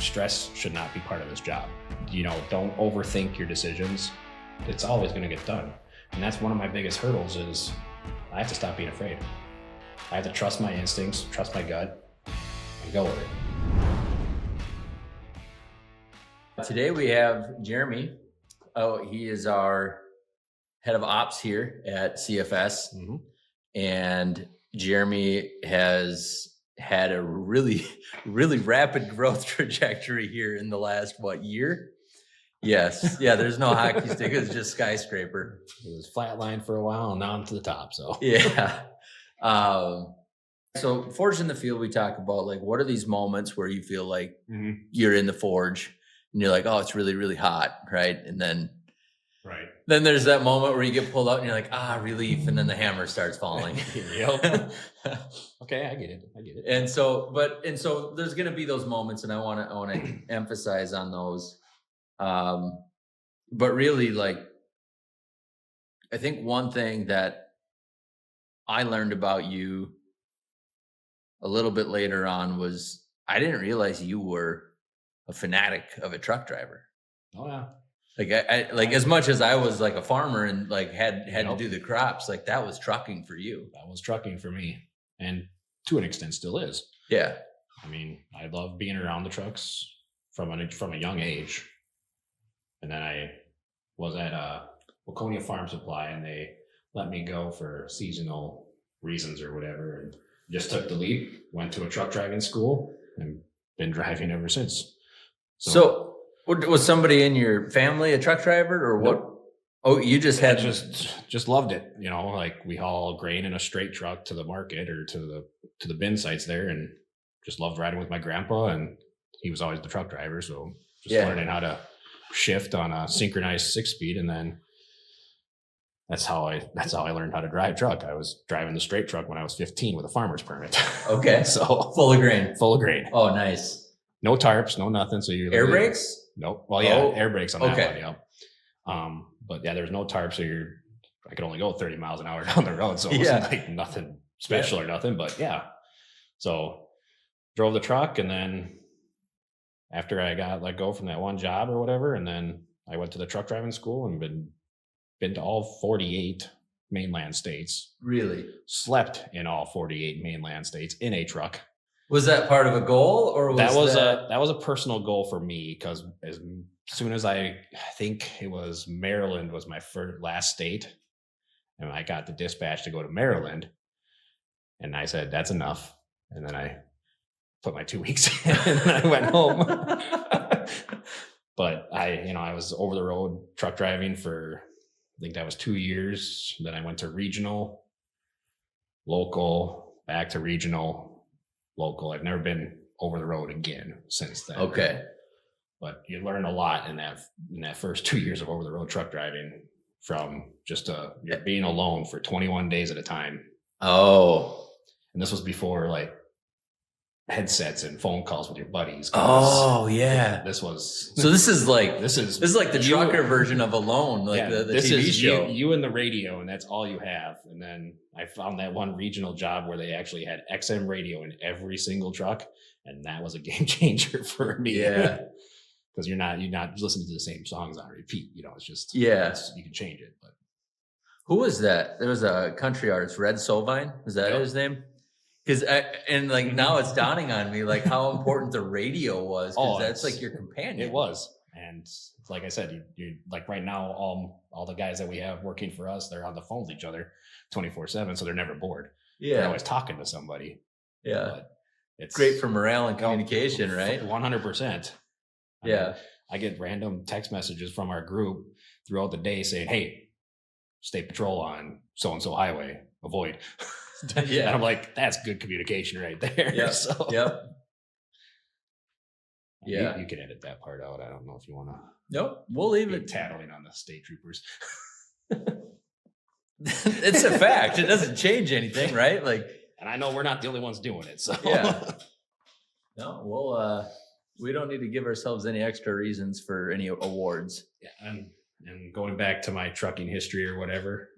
stress should not be part of this job. Don't overthink your decisions. It's always going to get done. And that's one of my biggest hurdles is I have to stop being afraid. I have to trust my instincts, trust my gut, and go with it. Today we have Jeremy. He is our head of ops here at CFS. Mm-hmm. And Jeremy has had a really, really rapid growth trajectory here in the last, year? Yes. Yeah, there's no hockey stick. It's just skyscraper. It was flatline for a while, and now I'm to the top. So yeah. So Forge in the Field, we talk about what are these moments where you feel like you're in the forge and you're like, oh, it's really, really hot, right? And then there's that moment where you get pulled out and you're like, relief, and then the hammer starts falling. Yep. Okay, I get it. And so there's gonna be those moments, and I wanna emphasize on those. But really, I think one thing that I learned about you a little bit later on was I didn't realize you were a fanatic of a truck driver. Oh yeah. As much as I was a farmer and had to do the crops, that was trucking for you. That was trucking for me, and to an extent still is. Yeah. I mean, I love being around the trucks from a young age. And then I was at Waconia Farm Supply, and they let me go for seasonal reasons or whatever, and just took the leap, went to a truck driving school, and been driving ever since. So was somebody in your family a truck driver, or what? Nope. Oh, you just had just loved it. We haul grain in a straight truck to the market or to the bin sites there, and just loved riding with my grandpa, and he was always the truck driver. So just learning how to shift on a synchronized 6-speed, and then that's how I learned how to drive truck. I was driving the straight truck when I was 15 with a farmer's permit. Okay. So full of grain. Oh, nice. No tarps, no nothing. So you air brakes? Nope. Well, yeah, air brakes on that one. Yeah. But yeah, there's no tarp, so I could only go 30 miles an hour down the road, so it wasn't nothing special or nothing. But yeah, so drove the truck, and then after I got let go from that one job or whatever, and then I went to the truck driving school and been to all 48 mainland states. Really? Slept in all 48 mainland states in a truck. Was that part of a goal, or that was a personal goal for me? Because as soon as I think it was Maryland was my last state, and I got the dispatch to go to Maryland, and I said that's enough, and then I put my 2 weeks in and I went home. But I was over the road truck driving for, I think that was 2 years. Then I went to regional, local, back to regional, local. I've never been over the road again since then. Okay. But you learn a lot in that first 2 years of over the road truck driving, from just you're being alone for 21 days at a time. Oh. And this was before headsets and phone calls with your buddies. Oh yeah. This is the trucker version of Alone, the TV show. You and the radio, and that's all you have. And then I found that one regional job where they actually had XM radio in every single truck, and that was a game changer for me. Yeah. Because you're not listening to the same songs on repeat. It's just you can change it. But who was that? There was a country artist, Red Sovine. Is that his name? Because now it's dawning on me how important the radio was, because that's your companion. It was, and like I said, you right now all the guys that we have working for us, they're on the phone with each other 24/7, so they're never bored. Yeah, they're always talking to somebody. Yeah, but it's great for morale and communication, right? 100%. Yeah, I get random text messages from our group throughout the day saying, "Hey, state patrol on so and so highway, avoid." Yeah, and I'm like, that's good communication right there. Yeah. Yep. Yeah. You can edit that part out. I don't know if you want to. Nope. We'll leave it. Tattling on the state troopers. It's a fact. It doesn't change anything, right? And I know we're not the only ones doing it. So yeah. No, we don't need to give ourselves any extra reasons for any awards. Yeah. And going back to my trucking history or whatever,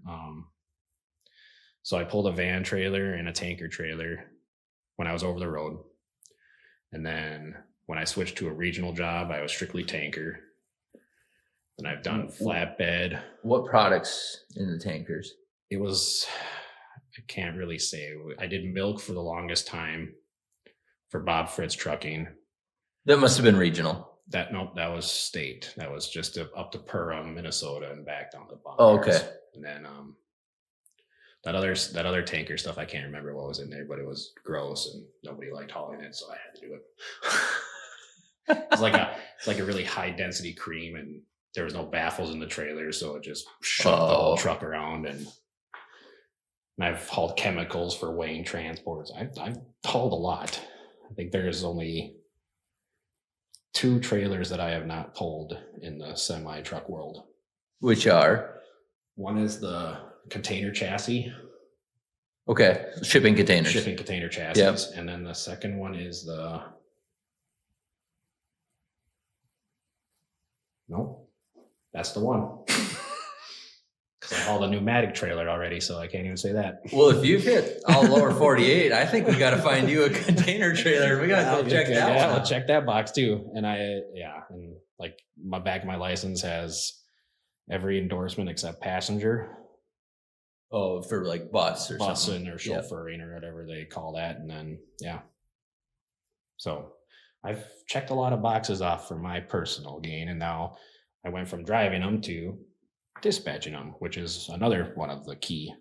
so I pulled a van trailer and a tanker trailer when I was over the road. And then When I switched to a regional job, I was strictly tanker. Then I've done flatbed. What products in the tankers? It was, I can't really say. I did milk for the longest time for Bob Fritz Trucking. That must have been regional. That was state. That was just up to Perham, Minnesota, and back down to Banter. Oh, okay. And then that other tanker stuff, I can't remember what was in there, but it was gross and nobody liked hauling it, so I had to do it. It's like a really high density cream, and there was no baffles in the trailer, so it just shoved the whole truck around. And I've hauled chemicals for weighing transports. I've hauled a lot. I think there's only 2 trailers that I have not pulled in the semi truck world. Which are? One is the container chassis. Okay, shipping containers. Shipping container chassis. Yep. And then the second one is nope, that's the one. Because I hauled a pneumatic trailer already, so I can't even say that. Well, if you've hit all lower 48, I think we got to find you a container trailer. We got to go check that one. Yeah, I'll check that box too. And and like my back of my license has every endorsement except passenger. Oh, for like busing or chauffeuring or whatever they call that. And then, so I've checked a lot of boxes off for my personal gain. And now I went from driving them to dispatching them, which is another one of the key.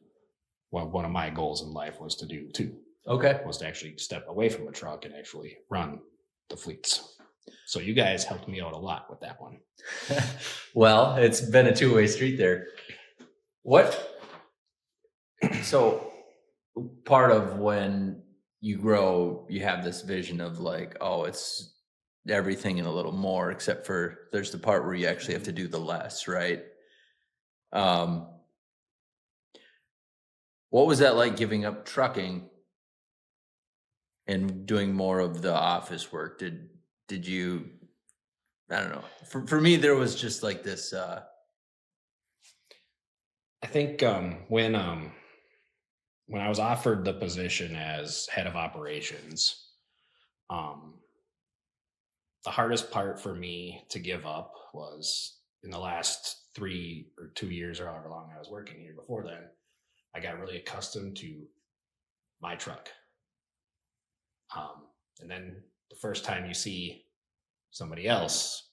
Well, one of my goals in life was to do too. Okay. Was to actually step away from a truck and actually run the fleets. So you guys helped me out a lot with that one. Well, it's been a 2-way street there. So part of when you grow, you have this vision of like, oh, it's everything and a little more, except for there's the part where you actually have to do the less, right? What was that like, giving up trucking and doing more of the office work? Did you, I don't know. For me, there was just like this, I think when I was offered the position as head of operations, the hardest part for me to give up was in the last 3 or 2 years or however long I was working here before then, I got really accustomed to my truck. And then the first time you see somebody else,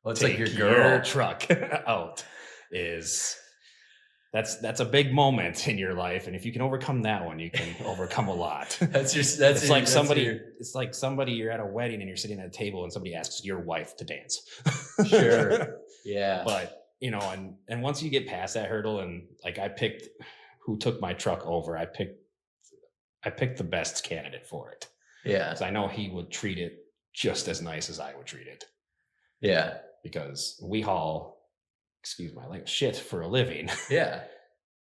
it's like your truck out is that's a big moment in your life, and if you can overcome that one, you can overcome a lot. It's like somebody you're at a wedding and you're sitting at a table and somebody asks your wife to dance. Sure. Yeah. But and once you get past that hurdle, and like I picked who took my truck over, I picked the best candidate for it. Yeah. Because I know he would treat it just as nice as I would treat it. Yeah. Because we haul, excuse my language, shit for a living. Yeah.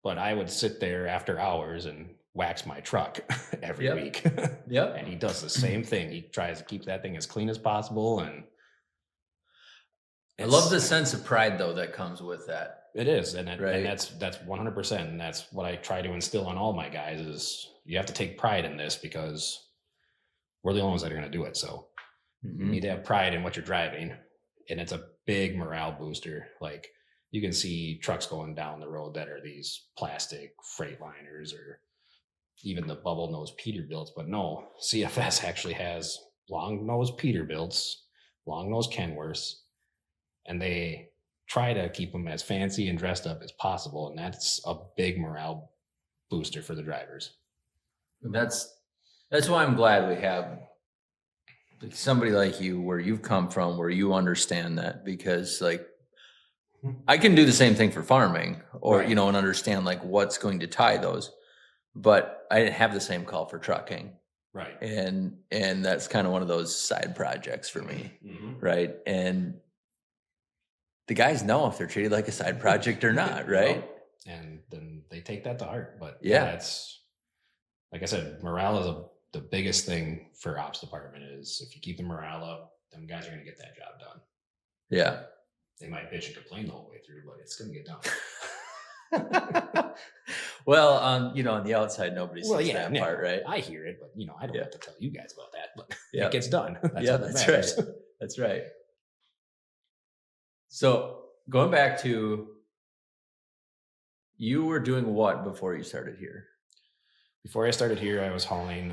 But I would sit there after hours and wax my truck every week. Yep. And he does the same thing. He tries to keep that thing as clean as possible. And I love the sense of pride though that comes with that. It is. And that's 100%. And that's what I try to instill on all my guys is you have to take pride in this because we're the only ones that are going to do it. So you need to have pride in what you're driving. And it's a big morale booster. Like you can see trucks going down the road that are these plastic Freightliners or even the bubble nose Peterbilts. But no, CFS actually has long nose Peterbilts, long nose Kenworths, and they try to keep them as fancy and dressed up as possible. And that's a big morale booster for the drivers. That's why I'm glad we have somebody like you, where you've come from, where you understand that, because like I can do the same thing for farming or, right. And understand like what's going to tie those, but I didn't have the same call for trucking. Right. And that's kind of one of those side projects for me. Mm-hmm. Right. And the guys know if they're treated like a side project or not. Right. And then they take that to heart, but it's like I said, morale is the biggest thing for ops department is if you keep the morale up, them guys are going to get that job done. Yeah. They might bitch and complain the whole way through, but it's going to get done. Well, on the outside, nobody sees that part, right? I hear it, but I don't have to tell you guys about that. But Yeah. it gets done. That's right. That's right. So going back to, you were doing what before you started here? Before I started here, I was hauling,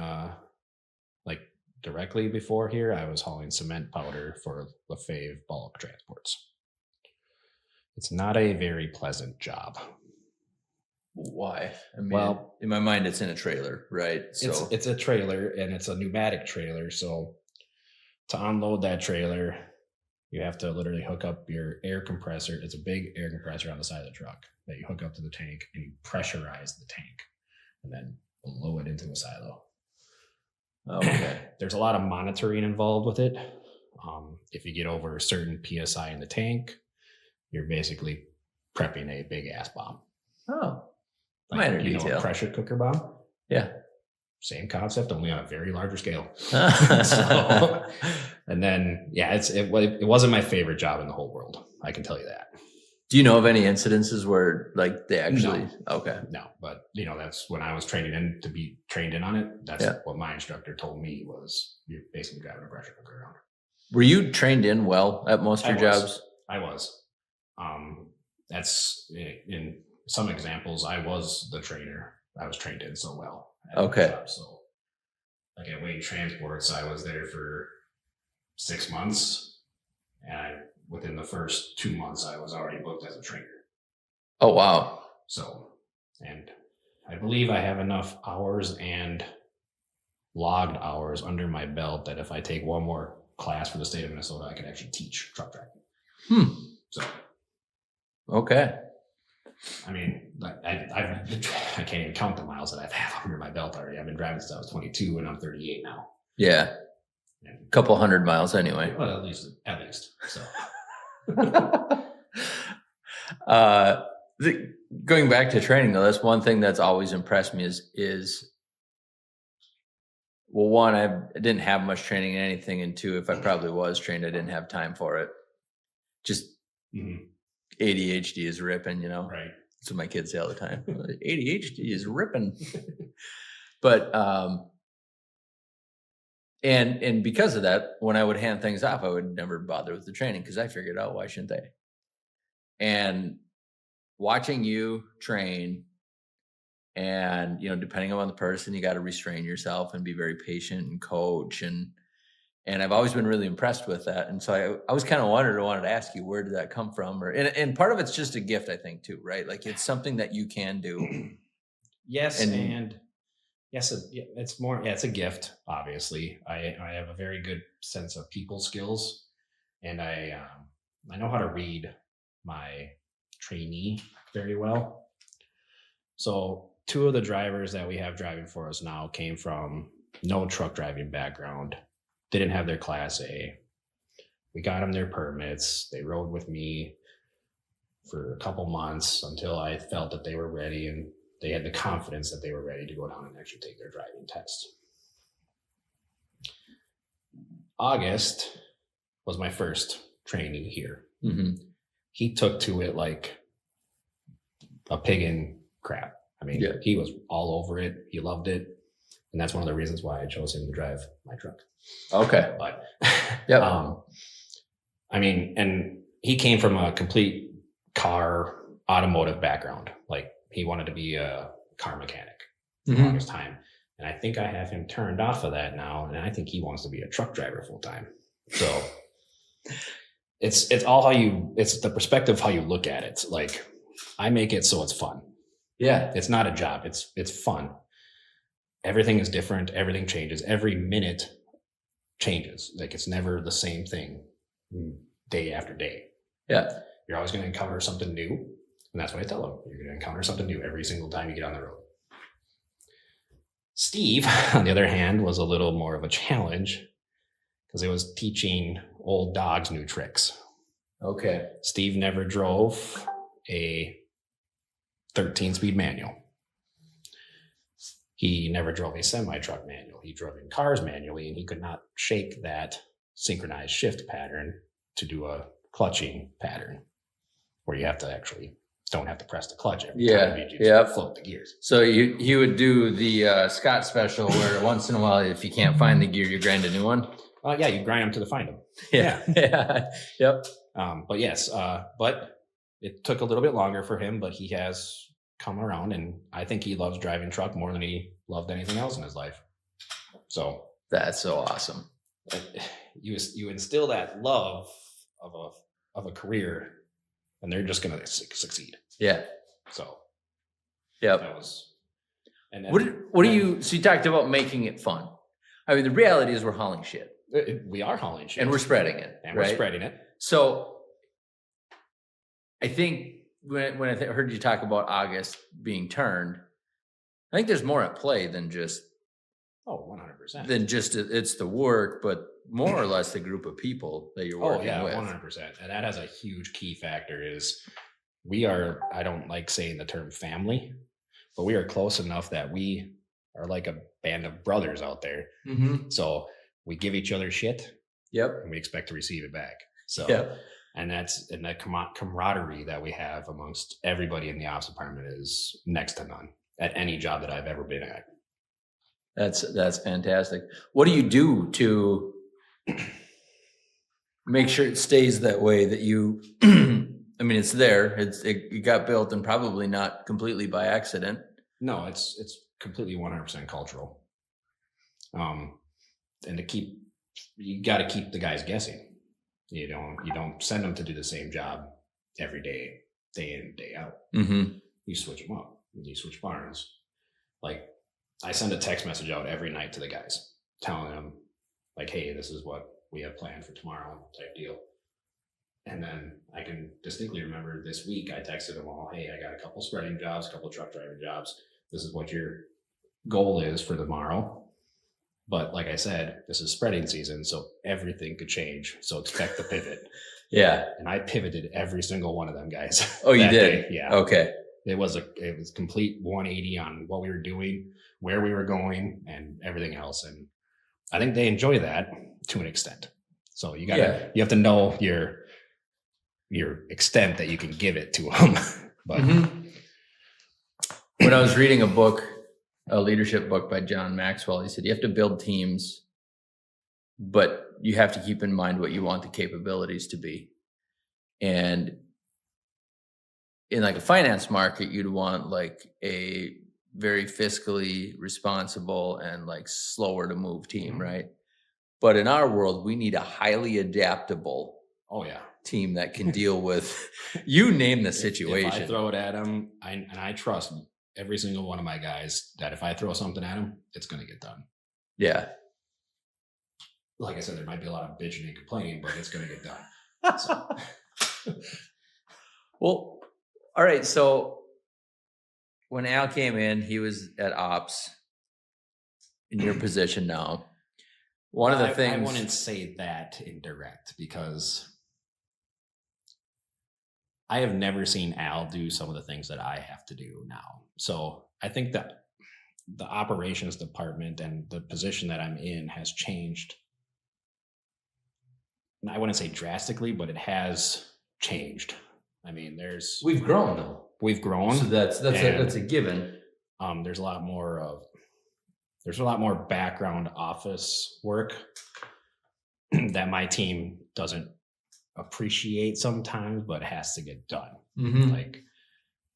directly before here, I was hauling cement powder for Lefebvre bulk transports. It's not a very pleasant job. Why? I mean, in my mind, it's in a trailer, right? So it's a trailer, and it's a pneumatic trailer. So to unload that trailer, you have to literally hook up your air compressor. It's a big air compressor on the side of the truck that you hook up to the tank, and you pressurize the tank and then blow it into the silo. Okay. There's a lot of monitoring involved with it. If you get over a certain PSI in the tank, you're basically prepping a big ass bomb. Oh, minor detail. A pressure cooker bomb? Yeah. Same concept, only on a very larger scale. And then, it wasn't my favorite job in the whole world. I can tell you that. Do you know of any incidences where they actually? No. Okay. No, but that's when I was training in to be trained in on it. That's what my instructor told me was you're basically driving a pressure cooker around. Were you trained in well at most of your jobs? I was. That's in some examples. I was the trainer. I was trained in so well. Okay. So, at Wayne Transports, I was there for 6 months, and within the first 2 months, I was already booked as a trainer. Oh, wow. So, and I believe I have enough hours and logged hours under my belt that if I take one more class for the state of Minnesota, I can actually teach truck driving. So, okay. I mean, I can't even count the miles that I've had under my belt already. I've been driving since I was 22, and I'm 38 now. Yeah. A couple 100 miles anyway. Well, at least. So. Going back to training though, that's one thing that's always impressed me is well, one, I didn't have much training in anything, and two, if I probably was trained, I didn't have time for it. Just ADHD is ripping, Right. That's what my kids say all the time. ADHD is ripping. But and because of that, when I would hand things off, I would never bother with the training because I figured out why shouldn't they? And watching you train, and depending on the person, you got to restrain yourself and be very patient and coach, and I've always been really impressed with that. And so I was kind of wanted to ask you, where did that come from? And part of it's just a gift, I think, too, right? Like it's something that you can do. Yes, and yes, it's more. Yeah, it's a gift. Obviously, I have a very good sense of people skills, and I know how to read my trainee very well. So 2 of the drivers that we have driving for us now came from no truck driving background. They didn't have their Class A. We got them their permits. They rode with me for a couple months until I felt that they were ready, and they had the confidence that they were ready to go down and actually take their driving test. August was my first training here. He took to it like a pig in crap. I mean, he was all over it. He loved it. And that's one of the reasons why I chose him to drive my truck. Okay. But, I mean, and he came from a complete car automotive background. Like he wanted to be a car mechanic for the longest time. And I think I have him turned off of that now. And I think he wants to be a truck driver full time. So it's all it's the perspective of how you look at it. Like I make it so it's fun. Yeah. It's not a job. It's fun. Everything is different. Everything changes. Every minute changes. Like it's never the same thing day after day. Yeah. You're always going to encounter something new. And that's what I tell them. You're going to encounter something new every single time you get on the road. Steve, on the other hand, was a little more of a challenge because it was teaching old dogs new tricks. Okay. Steve never drove a 13-speed manual. He never drove a semi-truck manual. He drove in cars manually, and he could not shake that synchronized shift pattern to do a clutching pattern where you have to actually don't have to press the clutch every time. You just float the gears. So you would do the Scott special where once in a while, if you can't find the gear, you grind a new one. Yeah, you grind them to find them. Yep. But yes, but it took a little bit longer for him, but he has come around, and I think he loves driving truck more than he loved anything else in his life. So that's so awesome. You instill that love of a career, and they're just going to succeed. Yeah. So that was. And what do you? So you talked about making it fun. I mean, the reality is we're hauling shit. We are hauling shit, and we're spreading it, and we're spreading it. So I think when I heard you talk about August being turned, I think there's more at play than just 100%. Than just it's the work, but more or less the group of people that you're working with. 100%. And that has a huge key factor is we are, I don't like saying the term family, but we are close enough that we are like a band of brothers out there. Mm-hmm. So we give each other shit. Yep. And we expect to receive it back. So, and that camaraderie that we have amongst everybody in the ops department is next to none at any job that I've ever been at. That's fantastic. What do you do to make sure it stays that way, that you, I mean, it's there, it got built, and probably not completely by accident. No, it's completely 100% cultural. And you got to keep the guys guessing. You don't send them to do the same job every day, day in, day out. Mm-hmm. You switch them up. You switch barns. Like, I send a text message out every night to the guys, telling them, like, hey, this is what we have planned for tomorrow, type deal. And then I can distinctly remember this week, I texted them all, hey, I got a couple spreading jobs, a couple truck driving jobs. This is what your goal is for tomorrow. But like I said, this is spreading season, so everything could change. So expect the pivot. Yeah. And I pivoted every single one of them guys. Oh, you did? Day. Yeah. Okay. It was complete 180 on what we were doing, where we were going, and everything else. And I think they enjoy that to an extent. So you have to know your extent that you can give it to them. But when I was reading a leadership book by John Maxwell, he said you have to build teams, but you have to keep in mind what you want the capabilities to be. And in like a finance market, you'd want like a very fiscally responsible and like slower to move team, right? But in our world, we need a highly adaptable team that can deal with you name the situation. If I throw it at them, I trust every single one of my guys that if I throw something at them, it's going to get done. Yeah. Like I said, there might be a lot of bitching and complaining, but it's going to get done. So. Well, all right. So when Al came in, he was at ops in your position now. One of the things I wouldn't say that indirect, because I have never seen Al do some of the things that I have to do now. So I think that the operations department and the position that I'm in has changed. I wouldn't say drastically, but it has changed. I mean, we've grown though. We've grown. So that's a given. There's a lot more background office work that my team doesn't appreciate sometimes, but has to get done. Mm-hmm. Like,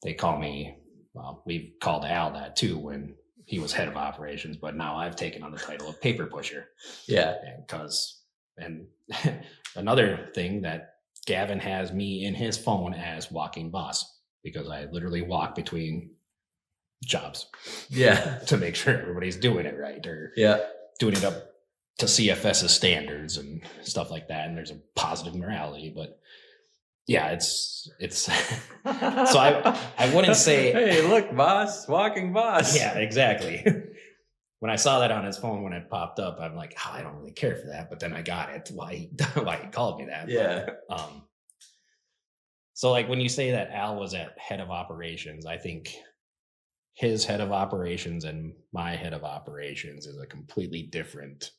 they call me, well, we've called Al that too when he was head of operations, but now I've taken on the title of paper pusher. Yeah. And another thing that Gavin has me in his phone as walking boss, because I literally walk between jobs. Yeah. To make sure everybody's doing it right, or doing it up to CFS's standards and stuff like that. And there's a positive morality, but yeah, it's so I wouldn't say, hey, look, boss, walking boss. Yeah, exactly. When I saw that on his phone, when it popped up, I'm like, I don't really care for that. But then I got it. Why he called me that. Yeah. But, so like when you say that Al was at head of operations, I think his head of operations and my head of operations is a completely different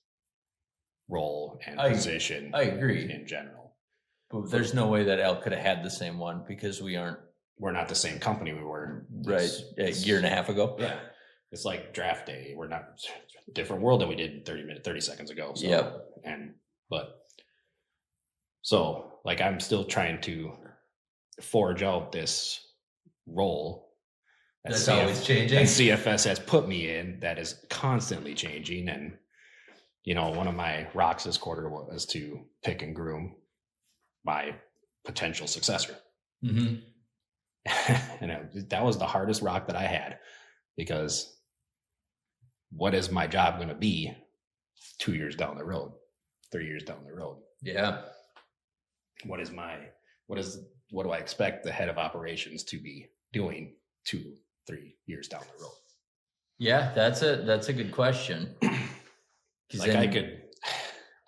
role and position. I agree in general. But there's no way that Al could have had the same one, because we aren't we're not the same company we were. Right. A year and a half ago. Yeah. It's like draft day. We're not different world than we did 30 seconds ago. So, so like, I'm still trying to forge out this role that's always changing. that CFS has put me in, that is constantly changing. And, you know, one of my rocks this quarter was to pick and groom my potential successor. Mm-hmm. And that was the hardest rock that I had, because what is my job going to be 2 years down the road, 3 years down the road? Yeah. What do I expect the head of operations to be doing 2-3 years down the road? Yeah, that's a good question. Like,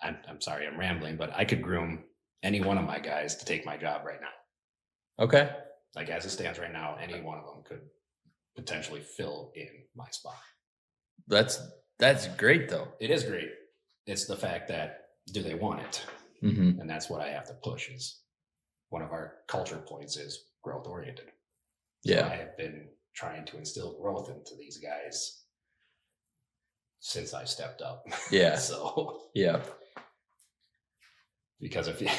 I'm sorry, I'm rambling, but I could groom any one of my guys to take my job right now. Okay. Like, as it stands right now, any one of them could potentially fill in my spot. That's great though. It is great. It's the fact that, do they want it? Mm-hmm. And that's what I have to push. Is one of our culture points is growth oriented. Yeah. So I have been trying to instill growth into these guys since I stepped up. Yeah. So yeah. Because if you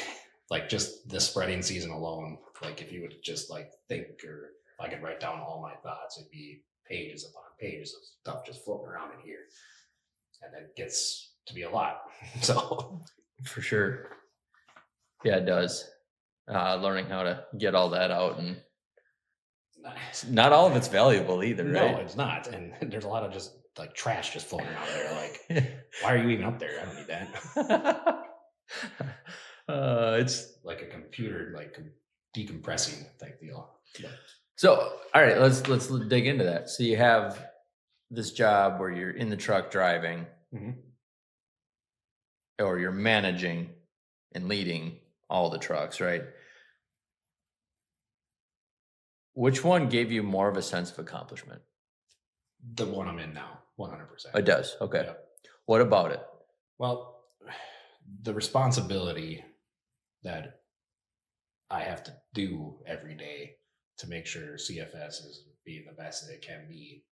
like, just the spreading season alone, like, if you would just like think, or if I could write down all my thoughts, it'd be pages upon pages of stuff just floating around in here. And it gets to be a lot. So for sure. Yeah, it does. Learning how to get all that out, and not all of it's valuable either, right? No, it's not. And there's a lot of just like trash just floating around there. Like, why are you even up there? I don't need that. It's like a computer, like decompressing type deal. Yeah. So, all right, let's dig into that. So you have this job where you're in the truck driving, mm-hmm. or you're managing and leading all the trucks, right? Which one gave you more of a sense of accomplishment? The one I'm in now, 100%. It does. Okay. Yeah. What about it? Well, the responsibility that I have to do every day to make sure CFS is being the best that it can be.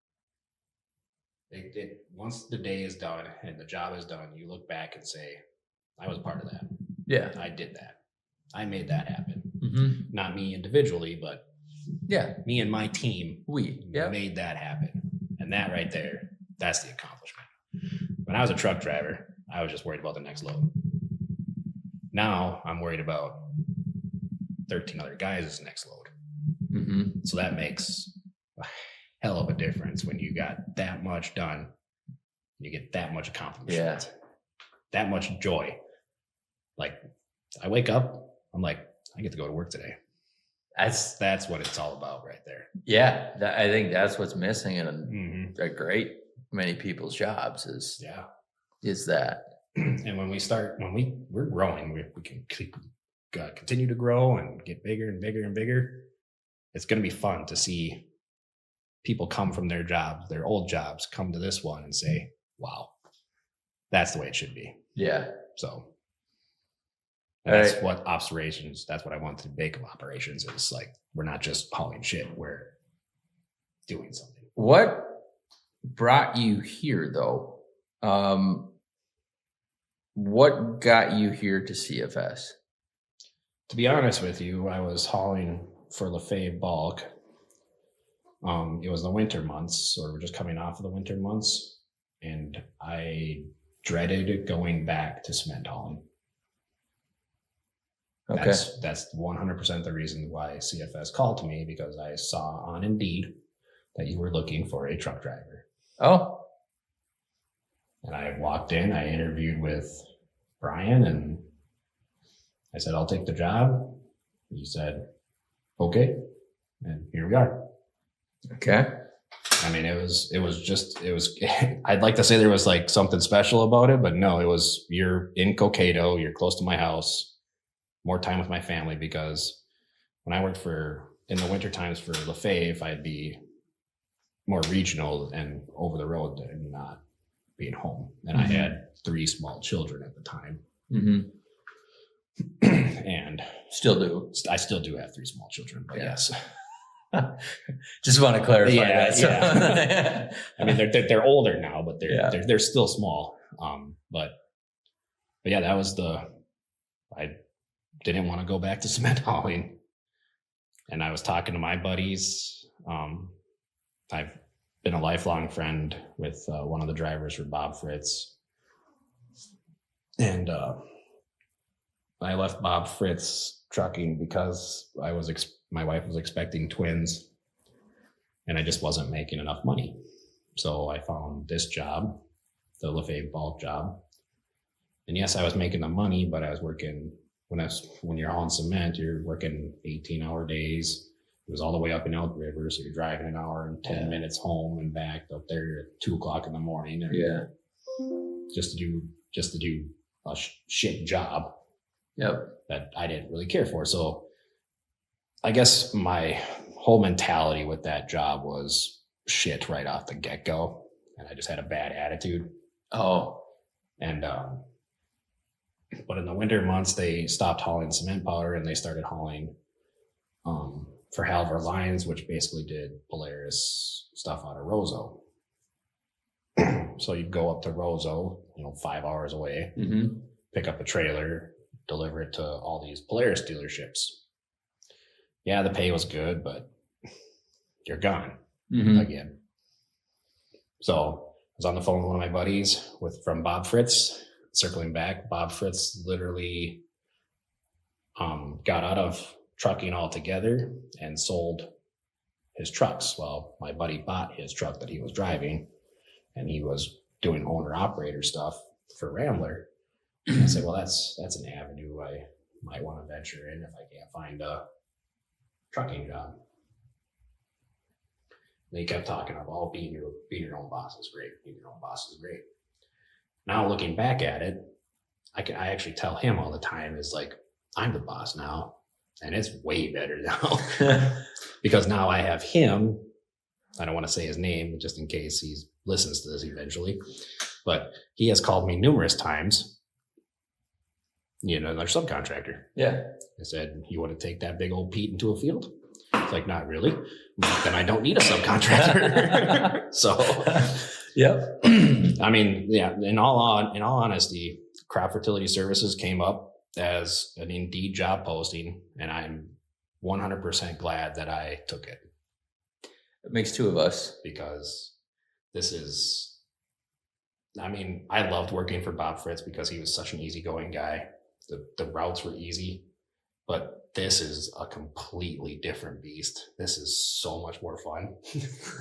Once the day is done and the job is done, you look back and say, I was part of that. Yeah. I did that. I made that happen. Mm-hmm. Not me individually, but yeah, me and my team yep. made that happen. And that right there, that's the accomplishment. When I was a truck driver, I was just worried about the next load. Now I'm worried about 13 other guys' next load. Mm-hmm. So that makes a hell of a difference when you got that much done. You get that much accomplishment, that much joy. Like, I wake up, I'm like, I get to go to work today. That's what it's all about right there. Yeah, I think that's what's missing in a great many people's jobs is that. And when we're growing, we can continue to grow and get bigger and bigger and bigger. It's going to be fun to see people come from their jobs, their old jobs, come to this one and say, wow, that's the way it should be. Yeah. So that's what operations, that's what I want to make of operations, is like, we're not just hauling shit, we're doing something. What brought you here though? What got you here to CFS? To be honest with you, I was hauling for Lefebvre bulk. It was the winter months, or we're just coming off of the winter months, and I dreaded going back to cement hauling. Okay. That's 100% the reason why CFS called to me, because I saw on Indeed that you were looking for a truck driver. Oh. And I walked in, I interviewed with Brian, and I said, I'll take the job. He said, okay. And here we are. Okay. I mean, it was I'd like to say there was like something special about it, but no, you're in Cokato, you're close to my house, more time with my family, because when I worked in the winter times for Lefebvre, I'd be more regional and over the road and not being home. And I had 3 small children at the time. Mm-hmm. And still do. I still do have 3 small children, but yes. Just want to clarify Yeah, that. So. yeah. I mean, they're older now, but they're still small. But yeah, that was I didn't want to go back to cement hauling. And I was talking to my buddies. I've been a lifelong friend with one of the drivers for Bob Fritz. And I left Bob Fritz trucking because my wife was expecting twins and I just wasn't making enough money. So I found this job, the Lefebvre bulk job. And yes, I was making the money, but I was working when you're hauling cement, you're working 18-hour days. It was all the way up in Elk River, so you're driving an hour and 10 minutes home and back up there at 2:00 in the morning. Just to do a shit job. Yep. That I didn't really care for. So I guess my whole mentality with that job was shit right off the get-go, and I just had a bad attitude. Oh, and but in the winter months they stopped hauling cement powder and they started hauling for Halver Lines, which basically did Polaris stuff out of Roseau. So you'd go up to Roseau, 5 hours away, pick up a trailer, deliver it to all these Polaris dealerships. Yeah, the pay was good, but you're gone again. So I was on the phone with one of my buddies from Bob Fritz. Circling back, Bob Fritz literally got out of trucking altogether and sold his trucks. Well, my buddy bought his truck that he was driving, and he was doing owner-operator stuff for Rambler. And I said, well, that's an avenue I might want to venture in if I can't find a trucking job. And he kept talking about, being your own boss is great. Being your own boss is great. Now looking back at it, I actually tell him all the time is like, I'm the boss now, and it's way better now because now I have him. I don't want to say his name just in case he listens to this eventually, but he has called me numerous times. Another subcontractor. Yeah. I said, you want to take that big old Pete into a field? It's like, not really. Then I don't need a subcontractor. So, yep. I mean, yeah. In all honesty, Crop Fertility Services came up as an Indeed job posting, and I'm 100% glad that I took it. It makes two of us because this is. I mean, I loved working for Bob Fritz because he was such an easygoing guy. The routes were easy, but this is a completely different beast. This is so much more fun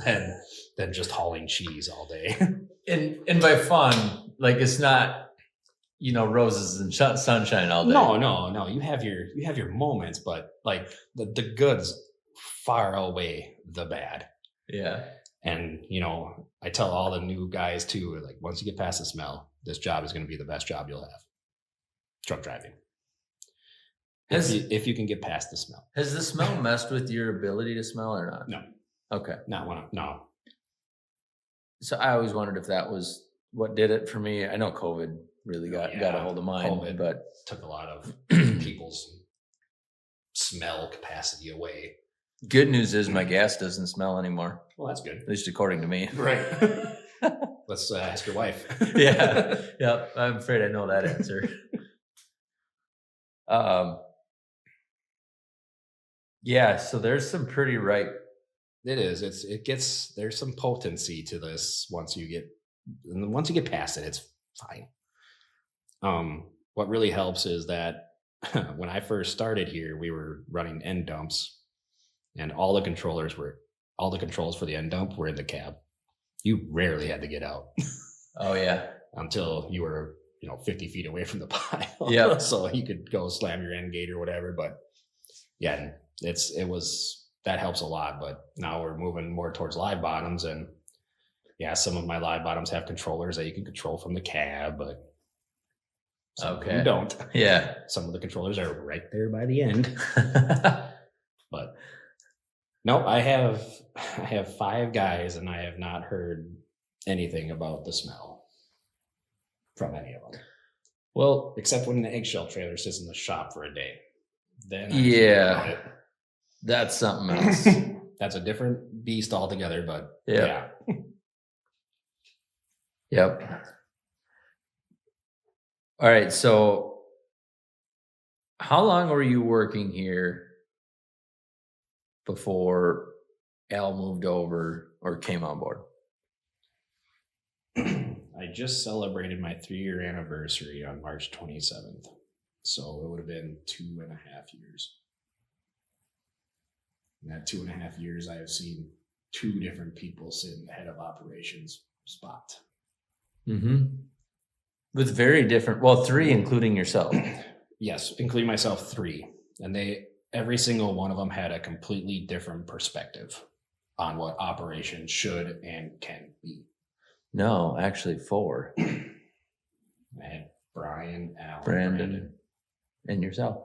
than just hauling cheese all day. And by fun, like it's not, roses and sunshine all day. No. You have your moments, but like the goods far outweigh the bad. Yeah. And I tell all the new guys too, like once you get past the smell, this job is going to be the best job you'll have. Truck driving. If you can get past the smell. Has the smell messed with your ability to smell or not? No. Okay. No. So I always wondered if that was what did it for me. I know COVID really got a hold of mine, COVID but took a lot of people's smell capacity away. Good news is my gas doesn't smell anymore. Well, that's good. At least according to me. Right. Let's ask your wife. Yeah. Yep. I'm afraid I know that answer. Yeah. So there's some pretty ripe. It is. There's some potency to this once you get past it, it's fine. What really helps is that when I first started here, we were running end dumps, and all the controls for the end dump were in the cab. You rarely had to get out. Oh yeah. Until you were, 50 feet away from the pile. Yeah. So you could go slam your end gate or whatever. But yeah, that helps a lot. But now we're moving more towards live bottoms, and yeah, some of my live bottoms have controllers that you can control from the cab, but some of them don't. Yeah. Some of the controllers are right there by the end. But no, I have 5 guys, and I have not heard anything about the smell from any of them. Well, except when the eggshell trailer sits in the shop for a day. Then that's something else. that's a different beast altogether, but yeah. Yep. All right. So how long were you working here before Al moved over or came on board? I just celebrated my 3-year anniversary on March 27th. So it would have been 2.5 years. In that 2.5 years, I have seen 2 different people sit in the head of operations spot. Mm-hmm. With very different, well, 3 including yourself. Yes, including myself, 3. And every single one of them had a completely different perspective on what operations should and can be. No, actually 4. I had Brian, Al, Brandon, and yourself.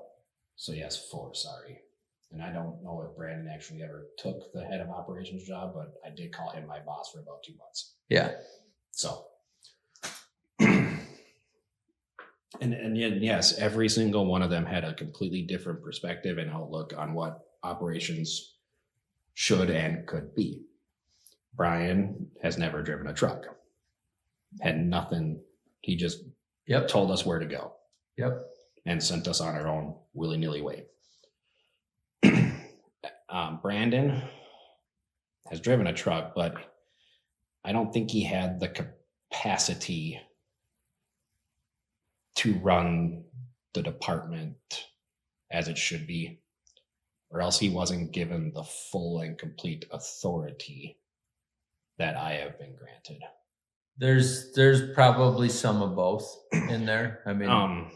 So yes, 4, sorry. And I don't know if Brandon actually ever took the head of operations job, but I did call him my boss for about 2 months. Yeah. So, and yes, every single one of them had a completely different perspective and outlook on what operations should and could be. Brian has never driven a truck. Had nothing. He just told us where to go. Yep. And sent us on our own willy-nilly way. Brandon has driven a truck, but I don't think he had the capacity to run the department as it should be, or else he wasn't given the full and complete authority that I have been granted. There's probably some of both in there. I mean,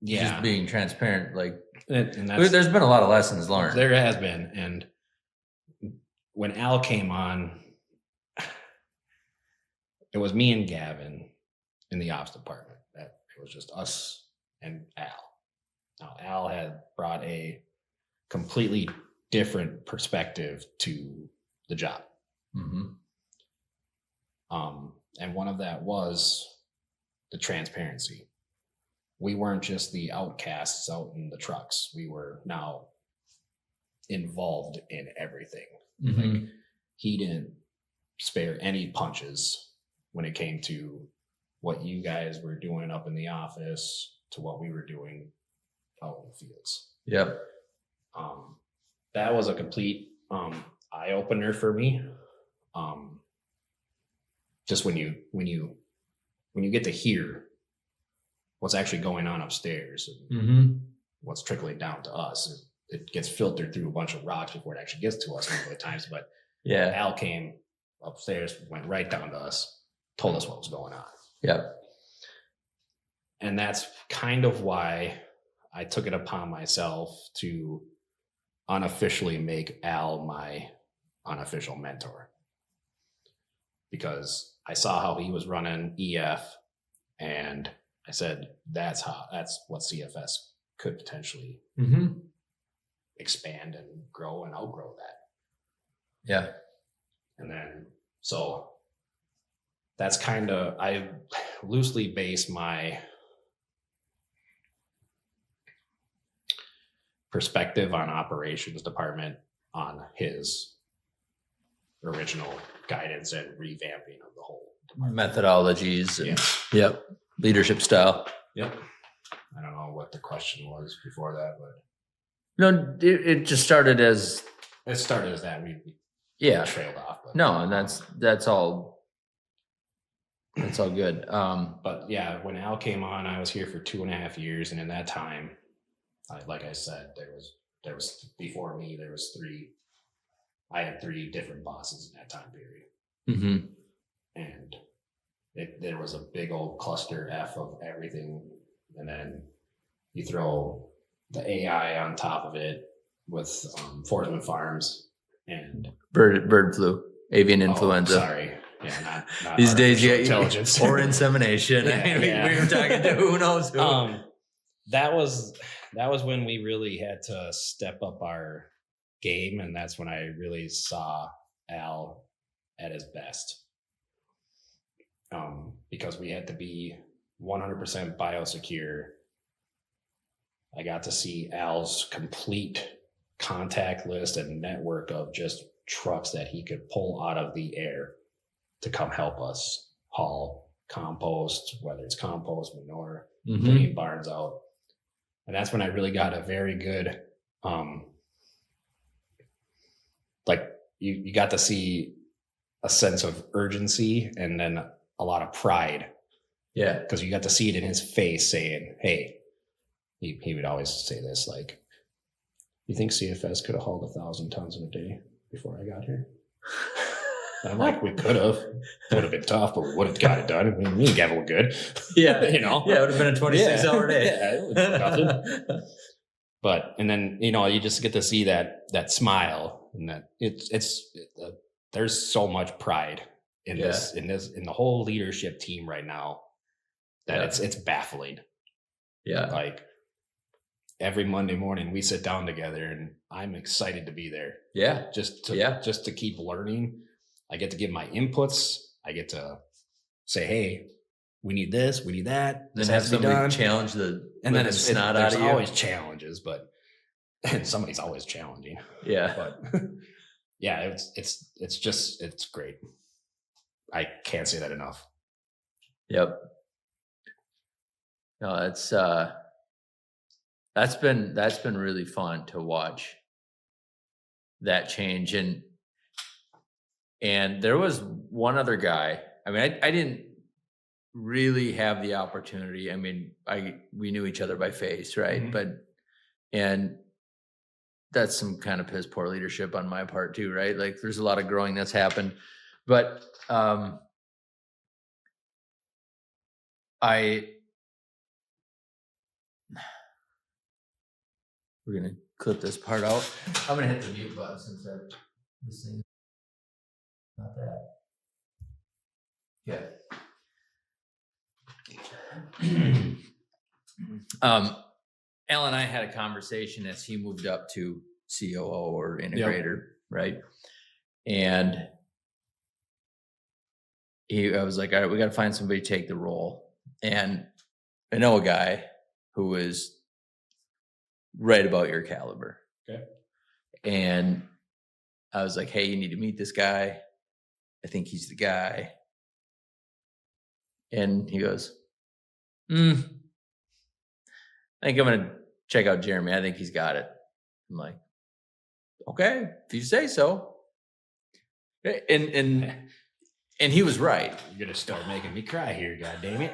just being transparent, like, and there's been a lot of lessons learned. There has been. And when Al came on, it was me and Gavin in the ops department. It was just us and Al. Now, Al had brought a completely different perspective to the job. Mm-hmm. And one of that was the transparency. We weren't just the outcasts out in the trucks. We were now involved in everything. Mm-hmm. Like, he didn't spare any punches when it came to what you guys were doing up in the office to what we were doing out in the fields. Yep. That was a complete eye opener for me. Just when you get to hear what's actually going on upstairs and mm-hmm. what's trickling down to us, it gets filtered through a bunch of rocks before it actually gets to us most of the times. But Al came upstairs, went right down to us, told us what was going on. Yep. And that's kind of why I took it upon myself to unofficially make Al my unofficial mentor, because I saw how he was running EF, and I said, that's what CFS could potentially mm-hmm. expand and grow and outgrow that. Yeah. And then, so that's kind of, I loosely base my perspective on operations department on his original guidance and revamping of the whole department. Methodologies. And, Yep. Leadership style. Yep. I don't know what the question was before that, but no, it just started as that. We trailed off. But, no, and that's all good. But yeah, when Al came on, I was here for 2.5 years, and in that time, like I said, there was before me, there was 3. I had 3 different bosses in that time period. Mm-hmm. And there was a big old cluster F of everything. And then you throw the AI on top of it with Forsman Farms and bird flu, avian influenza. Sorry. Yeah, not these days, intelligence or insemination. We were talking to who knows who. That was when we really had to step up our game, and that's when I really saw Al at his best. Because we had to be 100% biosecure. I got to see Al's complete contact list and network of just trucks that he could pull out of the air to come help us haul compost, whether it's compost, manure, bringing barns out. And that's when I really got a very good, like you got to see a sense of urgency and then a lot of pride. Yeah. Because you got to see it in his face saying, hey, he would always say this, like, you think CFS could have hauled 1,000 tons in a day before I got here? And I'm like, we could have. It would have been tough, but we would have got it done. I mean, me and Gavin were good. Yeah. You know? Yeah, it would have been a 26-hour day. Yeah, it was nothing. But, and then, you know, you just get to see that smile, and that there's so much pride in the whole leadership team right now that it's baffling. Yeah. Like every Monday morning we sit down together and I'm excited to be there. Yeah. Just to keep learning. I get to give my inputs. I get to say, hey, we need this, we need that. Then have somebody challenge the snot out of you. Always challenges, and somebody's always challenging. Yeah. But yeah, it's great. I can't say that enough. Yep. No, that's been really fun to watch that change. And there was one other guy. I mean, I didn't really have the opportunity. I mean, we knew each other by face, right? Mm-hmm. And that's some kind of piss poor leadership on my part too, right? Like there's a lot of growing that's happened, but we're gonna clip this part out. I'm gonna hit the mute button since this thing is not that. Yeah. Al and I had a conversation as he moved up to COO or integrator, right? And I was like, all right, we got to find somebody to take the role. And I know a guy who is right about your caliber. Okay. And I was like, hey, you need to meet this guy. I think he's the guy. And he goes, I think I'm going to check out Jeremy. I think he's got it. I'm like, okay, if you say so. And he was right. You're going to start making me cry here, God damn it.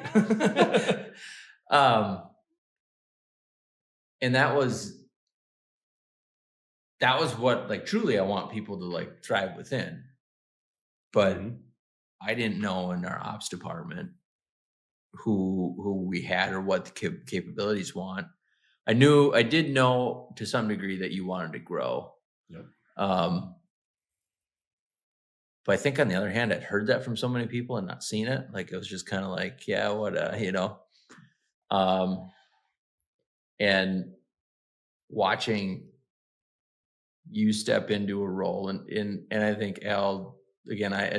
And that was what, like, truly I want people to like thrive within. But I didn't know in our ops department who we had or what the capabilities want. I did know to some degree that you wanted to grow. Yep. But I think on the other hand, I'd heard that from so many people and not seen it. Like it was just kind of like, yeah, what, you know. And watching you step into a role and I think Al, again, I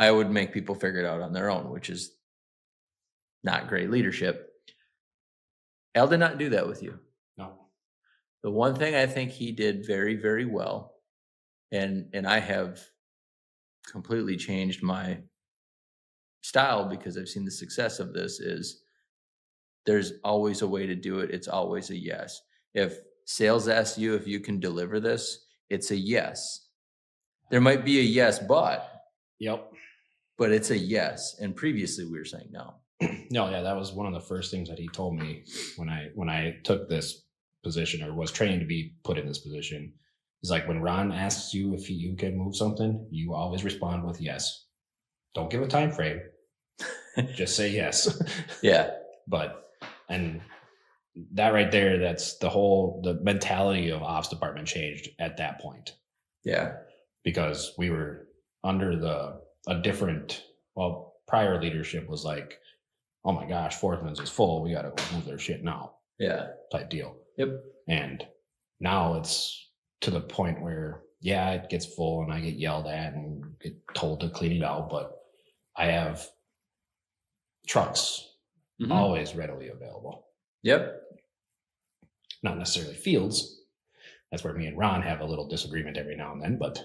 would make people figure it out on their own, which is not great leadership. Al did not do that with you. No. The one thing I think he did very, very well, and I have completely changed my style because I've seen the success of this, is there's always a way to do it. It's always a yes. If sales asks you if you can deliver this, it's a yes. There might be a yes, but. Yep. But it's a yes. And previously we were saying no. No, yeah, that was one of the first things that he told me when I took this position or was trained to be put in this position. He's like, when Ron asks you if you can move something, you always respond with yes. Don't give a time frame. Just say yes. Yeah. And that right there, that's the mentality of ops department changed at that point. Yeah. Because we were under prior leadership was like, oh my gosh, Fourthman's is full. We got to move their shit now. Yeah. Type deal. Yep. And now it's to the point where, yeah, it gets full and I get yelled at and get told to clean it out, but I have trucks always readily available. Yep. Not necessarily fields, That's where me and Ron have a little disagreement every now and then, but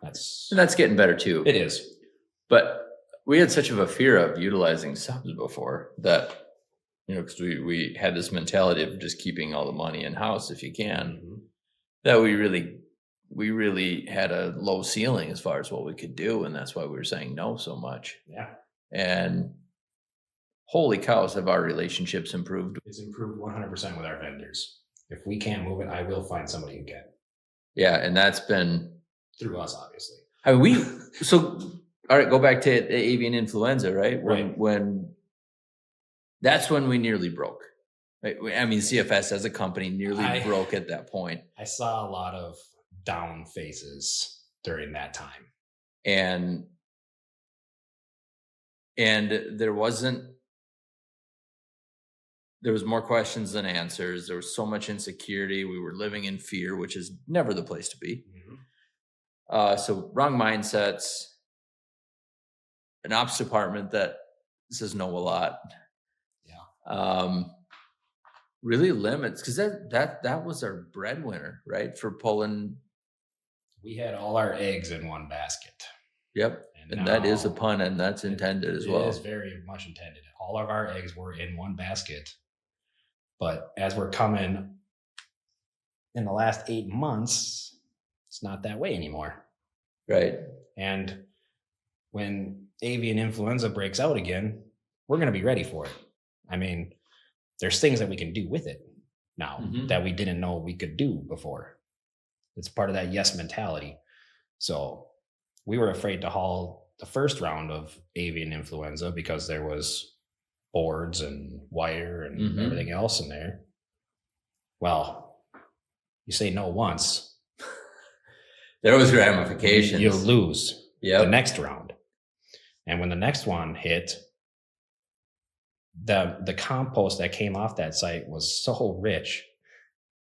and that's getting better too. It is. But we had such of a fear of utilizing subs before that, because we had this mentality of just keeping all the money in house if you can, that we really had a low ceiling as far as what we could do, and that's why we were saying no so much. Yeah. And holy cows, have our relationships improved? It's improved 100% with our vendors. If we can't move it, I will find somebody who can. Yeah, and that's been through us, obviously. I mean, all right, go back to avian influenza, right? When that's when we nearly broke. Right? I mean, CFS as a company nearly broke at that point. I saw a lot of down faces during that time. And there was more questions than answers. There was so much insecurity. We were living in fear, which is never the place to be. So wrong mindsets, an ops department that says no a lot. Yeah. Really limits, because that was our breadwinner, right? For pulling. We had all our eggs in one basket. Yep. And that is a pun, and that's intended as well. It is very much intended. All of our eggs were in one basket. But as we're coming in the last 8 months, it's not that way anymore. Right. And when avian influenza breaks out again, we're going to be ready for it. I mean, there's things that we can do with it now that we didn't know we could do before. It's part of that yes mentality. So we were afraid to haul the first round of avian influenza because there was boards and wire and everything else in there. Well, you say no once. There was ramifications. You'll lose the next round. And when the next one hit, the compost that came off that site was so rich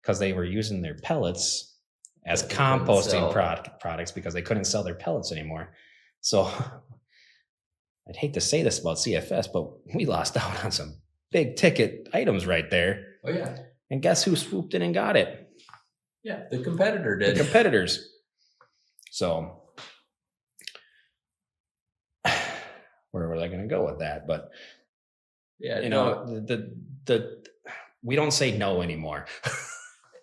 because they were using their pellets as composting products because they couldn't sell their pellets anymore. So I'd hate to say this about CFS, but we lost out on some big ticket items right there. Oh, yeah. And guess who swooped in and got it? Yeah, the competitor did. The competitors. So where was I going to go with that? But yeah, the we don't say no anymore.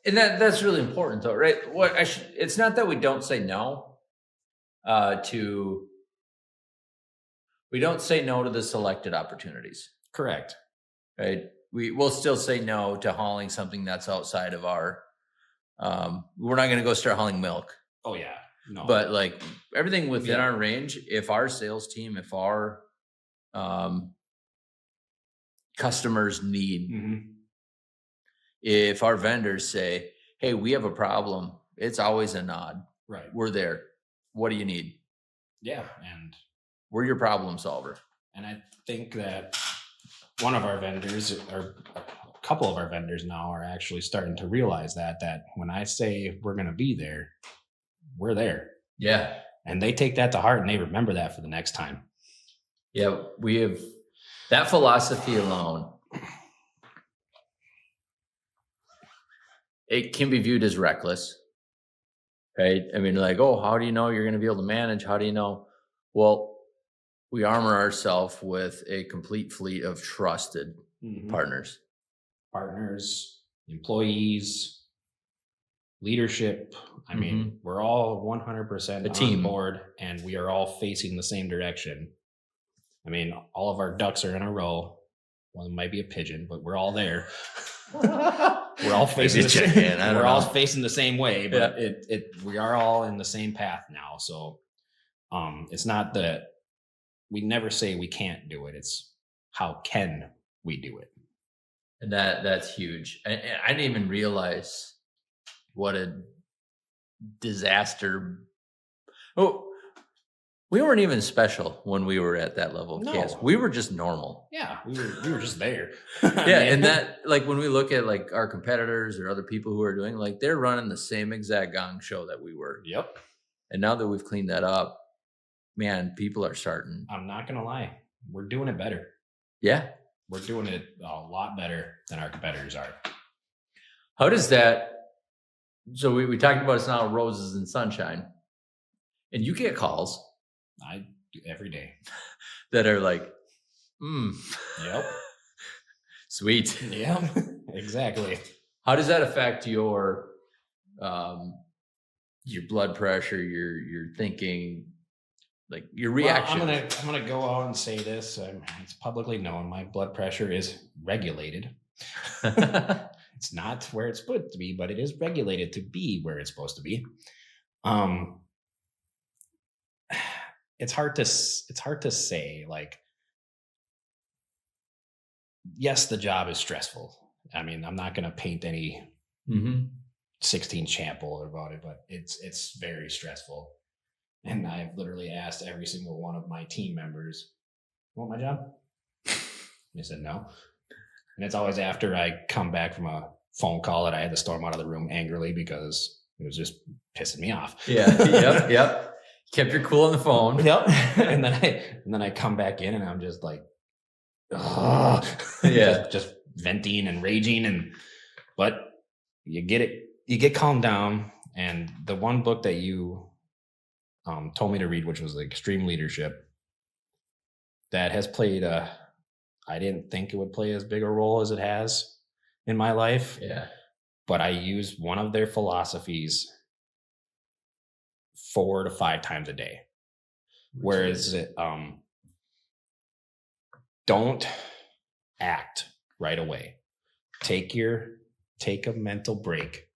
And that's really important, though, right? It's not that we don't say no we don't say no to the selected opportunities. Correct. Right. We will still say no to hauling something that's outside of our. We're not going to go start hauling milk. Oh yeah. No. But like everything within our range, if our sales team, if our customers need, if our vendors say, hey, we have a problem, it's always a nod. Right. We're there. What do you need? Yeah. And we're your problem solver. And I think that one of our vendors, or a couple of our vendors now, are actually starting to realize that when I say we're going to be there, we're there. Yeah. And they take that to heart and they remember that for the next time. Yeah. We have that philosophy alone. It can be viewed as reckless, right? I mean, like, oh, how do you know you're going to be able to manage? How do you know? Well, we armor ourselves with a complete fleet of trusted partners, employees, leadership. I mean, we're all 100% a team on board, and we are all facing the same direction. I mean, all of our ducks are in a row. One might be a pigeon, but we're all there. We're all facing the same. We're all facing the same way, but we are all in the same path now. So, it's not that we never say we can't do it. It's how can we do it? And that's huge. I didn't even realize what a disaster. Oh, we weren't even special when we were at that level of chaos. We were just normal. Yeah, we were just there. Yeah, and that, like, when we look at like our competitors or other people who are doing, like, they're running the same exact gong show that we were. Yep. And now that we've cleaned that up, man, people are starting. I'm not gonna lie, we're doing it better. Yeah, we're doing it a lot better than our competitors are. How does that? So we talked about it's not roses and sunshine, and you get calls I do every day that are like, Yep. sweet. Yep. Exactly. How does that affect your blood pressure, your thinking, like your reaction? Well, I'm gonna go out and say this. It's publicly known. My blood pressure is regulated. It's not where it's supposed to be, but it is regulated to be where it's supposed to be. It's hard to say. Like, yes, the job is stressful. I mean, I'm not gonna paint any 16 chapel about it, but it's very stressful. And I've literally asked every single one of my team members, "You want my job?" They said no. And it's always after I come back from a phone call that I had to storm out of the room angrily because it was just pissing me off. Yeah. Yep. Kept your cool on the phone. Yep. And then I come back in and I'm just like, just venting and raging. But you get calmed down. And the one book that you told me to read, which was like Extreme Leadership, that has played I didn't think it would play as big a role as it has in my life. Yeah. But I use one of their philosophies 4 to 5 times a day. Whereas it don't act right away. Take a mental break.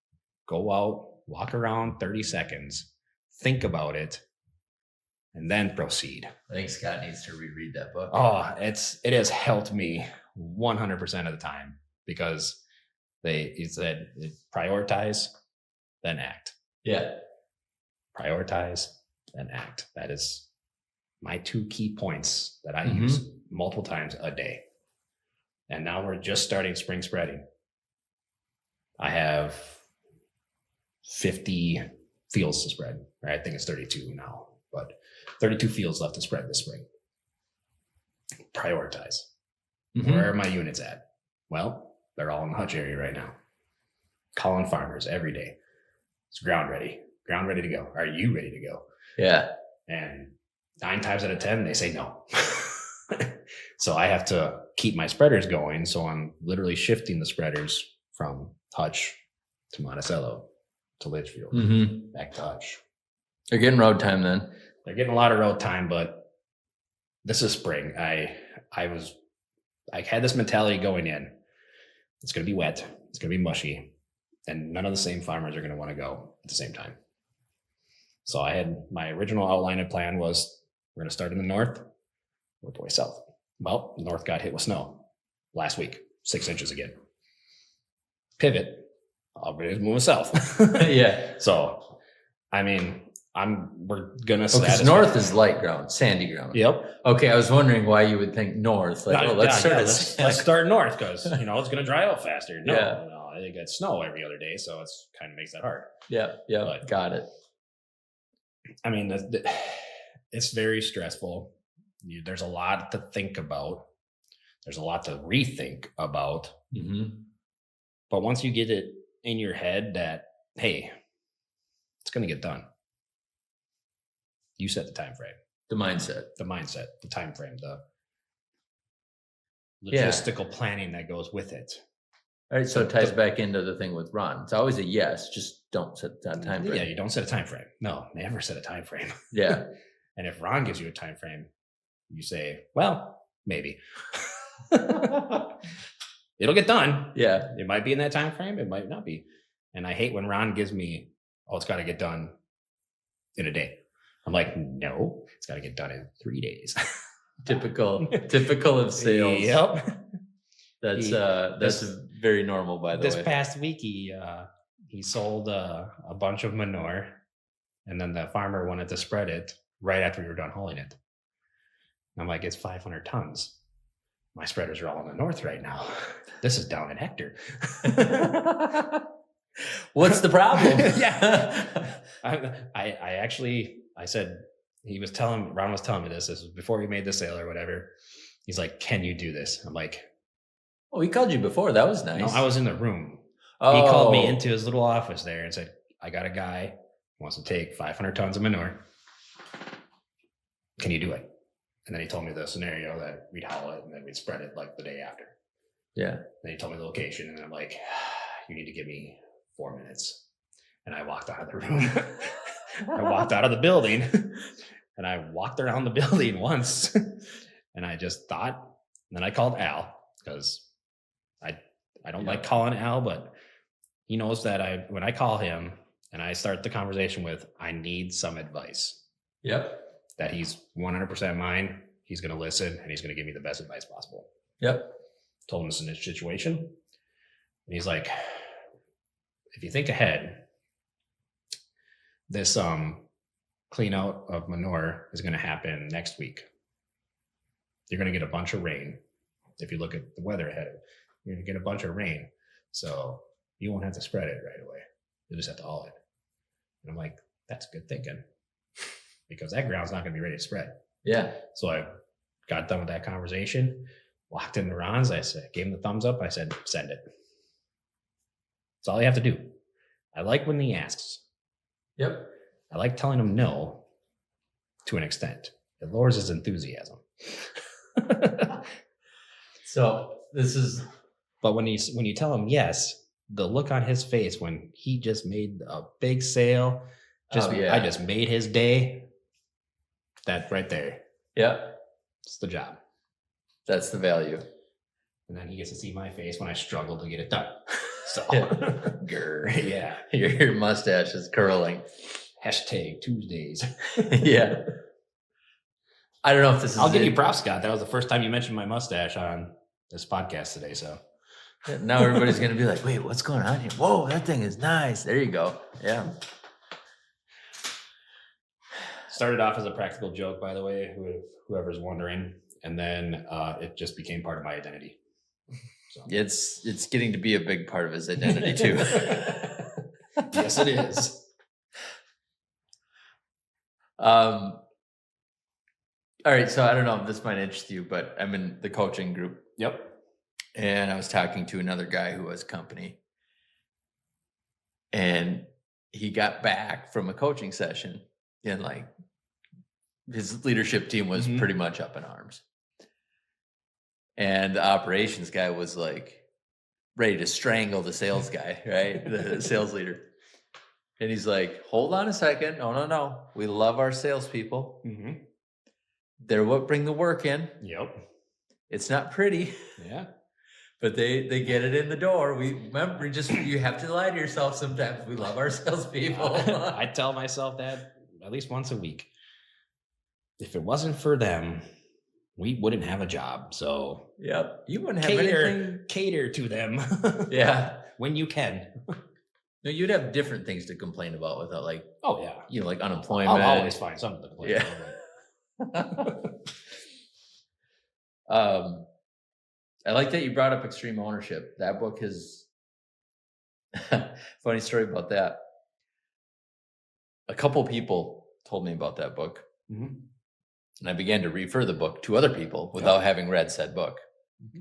Go out, walk around 30 seconds, think about it, and then proceed. I think Scott needs to reread that book. Oh, it has helped me 100% of the time because he said prioritize, then act. Yeah. Prioritize, then act. That is my 2 key points that I use multiple times a day. And now we're just starting spring spreading. I have 50 fields to spread. Right? I think it's 32 now, but 32 fields left to spread this spring. Prioritize. Where are my units at? Well, they're all in the Hutch area right now. Calling farmers every day. It's ground ready to go. Are you ready to go? Yeah. And 9 times out of 10, they say no. So I have to keep my spreaders going. So I'm literally shifting the spreaders from Hutch to Monticello to Litchfield, back to Hutch. They're getting road time then. They're getting a lot of road time, but this is spring. I had this mentality going in. It's going to be wet. It's going to be mushy. And none of the same farmers are going to want to go at the same time. So I had my original outline and plan was we're going to start in the north, work our way south. Well, the north got hit with snow last week, 6 inches again. Pivot. Everybody's moving south. Yeah. So, I mean, we're gonna. Because north is light ground, sandy ground. Yep. Okay, I was wondering why you would think north. Like, let's start north because it's gonna dry out faster. No, Yeah. no, I think it's snow every other day, so it's kind of makes that hard. Yeah. But, got it. I mean, it's very stressful. There's a lot to think about. There's a lot to rethink about. But once you get it in your head that, hey, it's going to get done. You set the time frame. The mindset, the time frame, the logistical planning that goes with it. All right, so it ties back into the thing with Ron. It's always a yes, just don't set that time frame. Yeah, you don't set a time frame. No, never set a time frame. Yeah. And if Ron gives you a time frame, you say, well, maybe. It'll get done. Yeah. It might be in that time frame. It might not be. And I hate when Ron gives me, it's got to get done in a day. I'm like, no, it's got to get done in 3 days. Typical of sales. Yep. That's very normal, by the way. This past week, he sold a bunch of manure, and then the farmer wanted to spread it right after we were done hauling it. I'm like, it's 500 tons. My spreaders are all in the north right now. This is down in Hector. What's the problem? Yeah. I said, Ron was telling me this was before we made the sale or whatever. He's like, can you do this? I'm like, oh, he called you before. That was nice. No, I was in the room. Oh. He called me into his little office there and said, I got a guy who wants to take 500 tons of manure. Can you do it? And then he told me the scenario that we'd haul it and then we'd spread it like the day after. Yeah. Then he told me the location, and I'm like, you need to give me 4 minutes. And I walked out of the room. I walked out of the building, and I walked around the building once, and I just thought, and then I called Al, because I don't like calling Al, but he knows that when I call him and I start the conversation with, I need some advice. Yep. That he's 100% mine. He's going to listen, and he's going to give me the best advice possible. Yep. Told him this in this situation. And he's like, if you think ahead, this clean out of manure is going to happen next week. You're going to get a bunch of rain. If you look at the weather ahead, you're going to get a bunch of rain. So you won't have to spread it right away. You'll just have to haul it. And I'm like, that's good thinking, because that ground's not going to be ready to spread. Yeah. So I got done with that conversation, walked into Ron's. I said, gave him the thumbs up. I said, send it. That's all you have to do. I like when he asks. Yep. I like telling him no to an extent. It lowers his enthusiasm. So this is. But when you tell him yes, the look on his face when he just made a big sale, I just made his day. That right there. Yep. It's the job. That's the value. And then he gets to see my face when I struggle to get it done. So, yeah. Your mustache is curling. Hashtag Tuesdays. Yeah. I don't know if this is. I'll give you props, Scott. That was the first time you mentioned my mustache on this podcast today. So now everybody's going to be like, wait, what's going on here? Whoa, that thing is nice. There you go. Yeah. Started off as a practical joke, by the way, whoever's wondering. And then it just became part of my identity. So. It's getting to be a big part of his identity too. Yes, it is. All right. So I don't know if this might interest you, but I'm in the coaching group. Yep. And I was talking to another guy who has company. And he got back from a coaching session, and like his leadership team was pretty much up in arms. And the operations guy was like ready to strangle the sales guy, right? The sales leader. And he's like, hold on a second. No. We love our salespeople. Mm-hmm. They're what bring the work in. Yep. It's not pretty. Yeah. But they get it in the door. We remember, you have to lie to yourself sometimes. We love our salespeople. I tell myself that at least once a week. If it wasn't for them, we wouldn't have a job. So yep, you wouldn't have anything. Cater to them. Yeah, when you can. No, you'd have different things to complain about without, like, oh yeah, like unemployment. I'll always find something to complain about. I like that you brought up extreme ownership. That book is funny story about that. A couple people told me about that book. Mm-hmm. And I began to refer the book to other people without having read said book. Mm-hmm.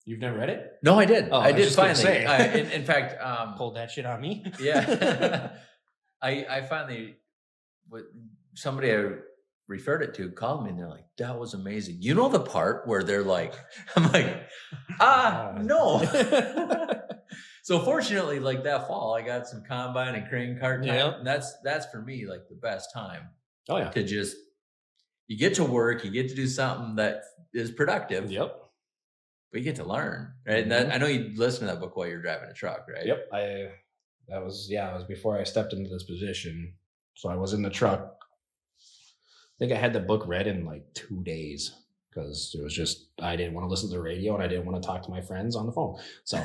You've never read it? No, I did. Oh, I did finally. In fact, pulled that shit on me. Yeah. I finally, somebody I referred it to called me, and they're like, that was amazing. You know the part where they're like, I'm like, no. So fortunately, like that fall, I got some combine and crane cart time. Yep. And that's for me like the best time. Oh yeah. To just, you get to work, you get to do something that is productive. Yep. But you get to learn, right? And I know you listened to that book while you're driving a truck, right? Yep. It was before I stepped into this position. So I was in the truck. I think I had the book read in like 2 days, because it was just, I didn't want to listen to the radio and I didn't want to talk to my friends on the phone. So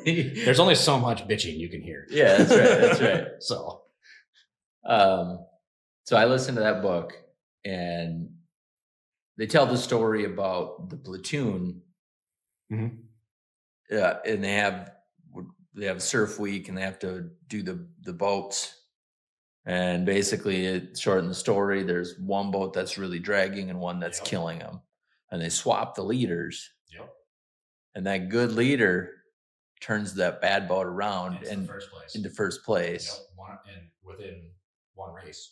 there's only so much bitching you can hear. Yeah, that's right. That's right. So I listened to that book, and they tell the story about the platoon. Mm-hmm. Yeah, and they have surf week, and they have to do the boats. And basically, it shortened the story. There's one boat that's really dragging and one that's killing them, and they swap the leaders. Yep. And that good leader turns that bad boat around and first place. into first place. Yep. And within one race.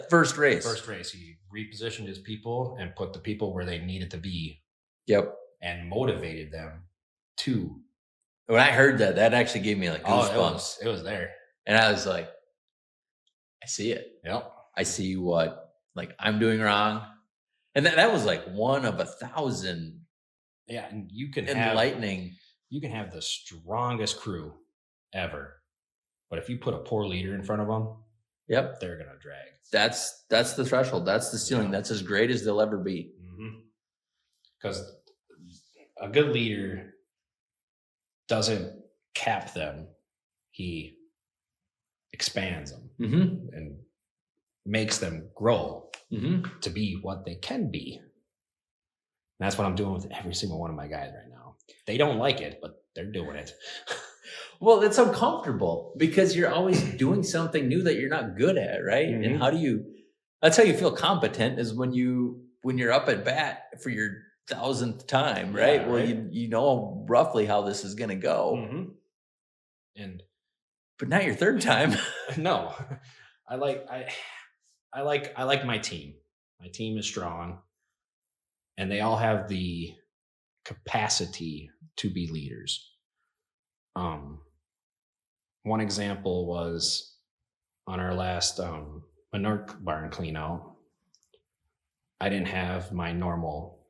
First race. First race, he repositioned his people and put the people where they needed to be. Yep. And motivated them to. When I heard that, that actually gave me like goosebumps. It was there. And I was like, I see it. Yep. I see what like I'm doing wrong. And that was like one of 1,000. Yeah, and you can have the strongest crew ever, but if you put a poor leader in front of them, yep, they're gonna drag. That's the threshold. That's the ceiling. Yeah. That's as great as they'll ever be. Because a good leader doesn't cap them; he expands them and makes them grow to be what they can be. And that's what I'm doing with every single one of my guys right now. They don't like it, but they're doing it. Well, it's uncomfortable because you're always doing something new that you're not good at, right? And that's how you feel competent is when you're up at bat for your 1,000th time, right? Well, you know roughly how this is going to go. But not your third time. No, I like my team. My team is strong, and they all have the capacity to be leaders. One example was on our last Manure barn clean out. I didn't have my normal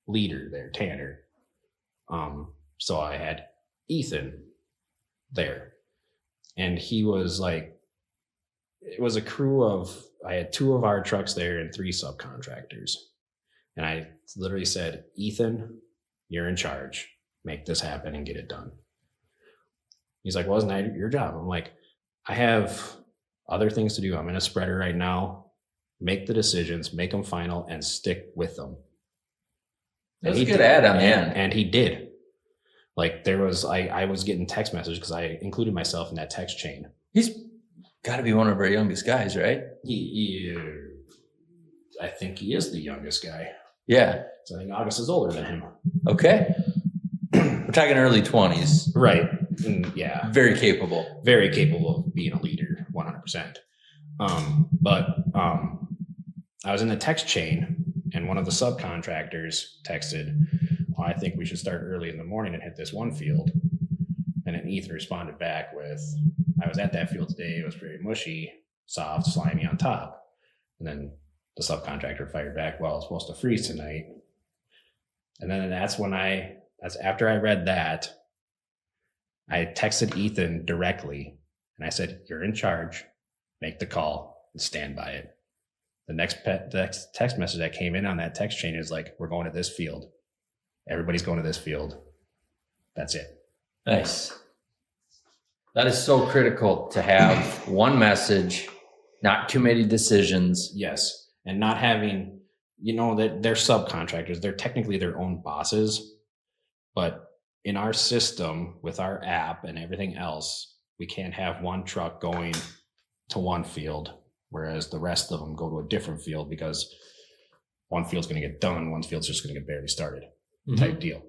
leader there, Tanner. So I had Ethan there, and he was like, it was a crew of, I had 2 of our trucks there and 3 subcontractors. And I literally said, Ethan, you're in charge. Make this happen and get it done. He's like, well, isn't that your job? I'm like, I have other things to do. I'm in a spreader right now. Make the decisions, make them final, and stick with them. That's a good ad on the end. And he did. Like there was, I was getting text messages because I included myself in that text chain. He's got to be one of our youngest guys, right? I think he is the youngest guy. Yeah. So I think August is older than him. Okay. We're talking early 20s. Right. And yeah. Very capable. Very capable of being a leader, 100%. But I was in the text chain and one of the subcontractors texted, well, I think we should start early in the morning and hit this one field. And then Ethan responded back with, I was at that field today. It was very mushy, soft, slimy on top. And then the subcontractor fired back, well, it's supposed to freeze tonight. And then that's after I read that, I texted Ethan directly and I said, you're in charge, make the call and stand by it. The next text message that came in on that text chain is like, we're going to this field. Everybody's going to this field. That's it. Nice. That is so critical to have one message, not too many decisions. Yes. And not having, that they're subcontractors. They're technically their own bosses. But in our system with our app and everything else, we can't have one truck going to one field, whereas the rest of them go to a different field because one field's going to get done. One field's just going to get barely started type deal.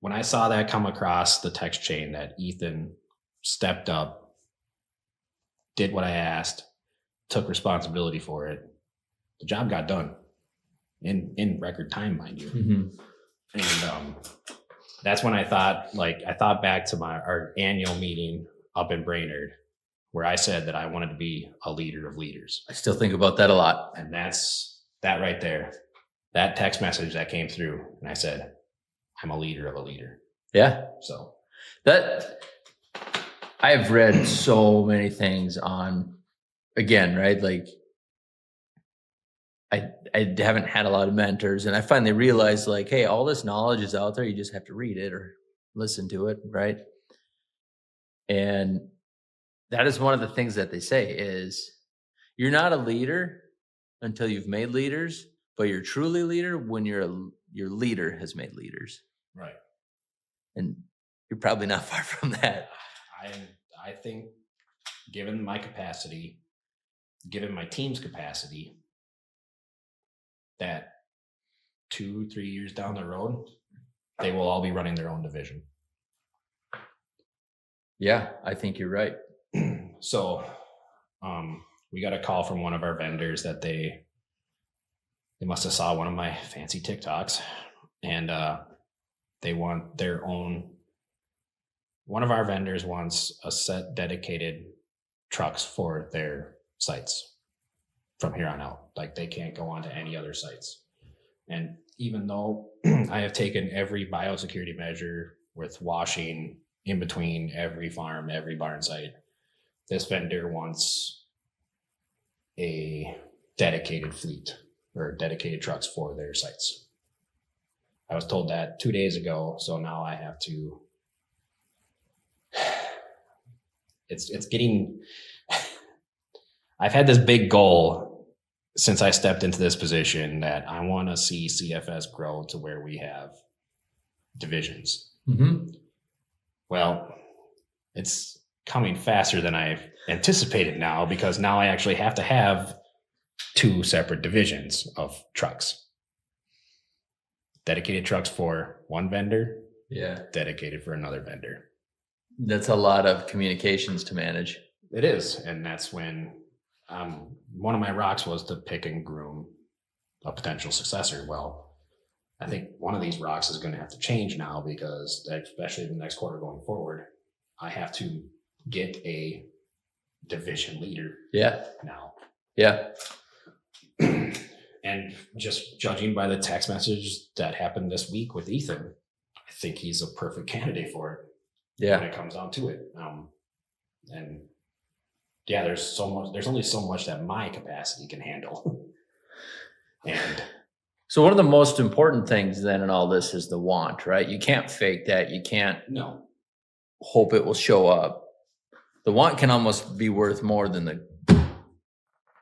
When I saw that come across the text chain that Ethan stepped up, did what I asked, took responsibility for it, the job got done in record time, mind you. And that's when I thought back to our annual meeting up in Brainerd, where I said that I wanted to be a leader of leaders. I still think about that a lot. And that's that right there. That text message that came through, and I said, I'm a leader of a leader. Yeah. So that I've read so many things on, again, right? Like I haven't had a lot of mentors, and I finally realized like, hey, all this knowledge is out there. You just have to read it or listen to it. Right. And that is one of the things that they say is you're not a leader until you've made leaders, but you're truly a leader when your leader has made leaders. Right. And you're probably not far from that. I think given my capacity, given my team's capacity, that 2-3 years down the road, they will all be running their own division. Yeah, I think you're right. So we got a call from one of our vendors that they must have saw one of my fancy TikToks, and they want their own. One of our vendors wants a set dedicated trucks for their sites from here on out. Like, they can't go on to any other sites. And even though I have taken every biosecurity measure with washing in between every farm, every barn site, this vendor wants a dedicated fleet or dedicated trucks for their sites. I was told that 2 days ago, so now I have to. It's getting. I've had this big goal since I stepped into this position that I want to see CFS grow to where we have divisions. Mm-hmm. Well, it's coming faster than I've anticipated now, because now I actually have to have 2 separate divisions of trucks. Dedicated trucks for one vendor, dedicated for another vendor. That's a lot of communications to manage. It is. And that's when one of my rocks was to pick and groom a potential successor. Well, I think one of these rocks is going to have to change now, because especially the next quarter going forward, I have to get a division leader now. Yeah. And just judging by the text message that happened this week with Ethan, I think he's a perfect candidate for it. Yeah. When it comes down to it. And yeah, there's only so much that my capacity can handle. And so one of the most important things then in all this is the want, right? You can't fake that. You can't hope it will show up. The want can almost be worth more than the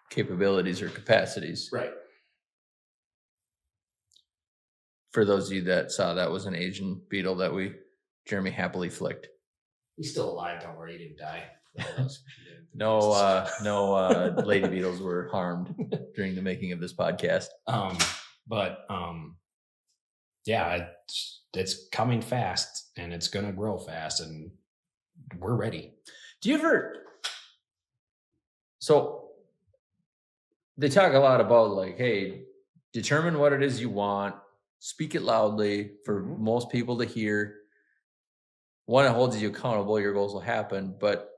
capabilities or capacities. Right. For those of you that saw, that was an Asian beetle that Jeremy happily flicked. He's still alive. Don't worry, he didn't die. No lady beetles were harmed during the making of this podcast. Yeah, it's coming fast, and it's going to grow fast, and we're ready. Do you ever? So they talk a lot about, like, hey, determine what it is you want, speak it loudly for most people to hear. One, it holds you accountable, your goals will happen, but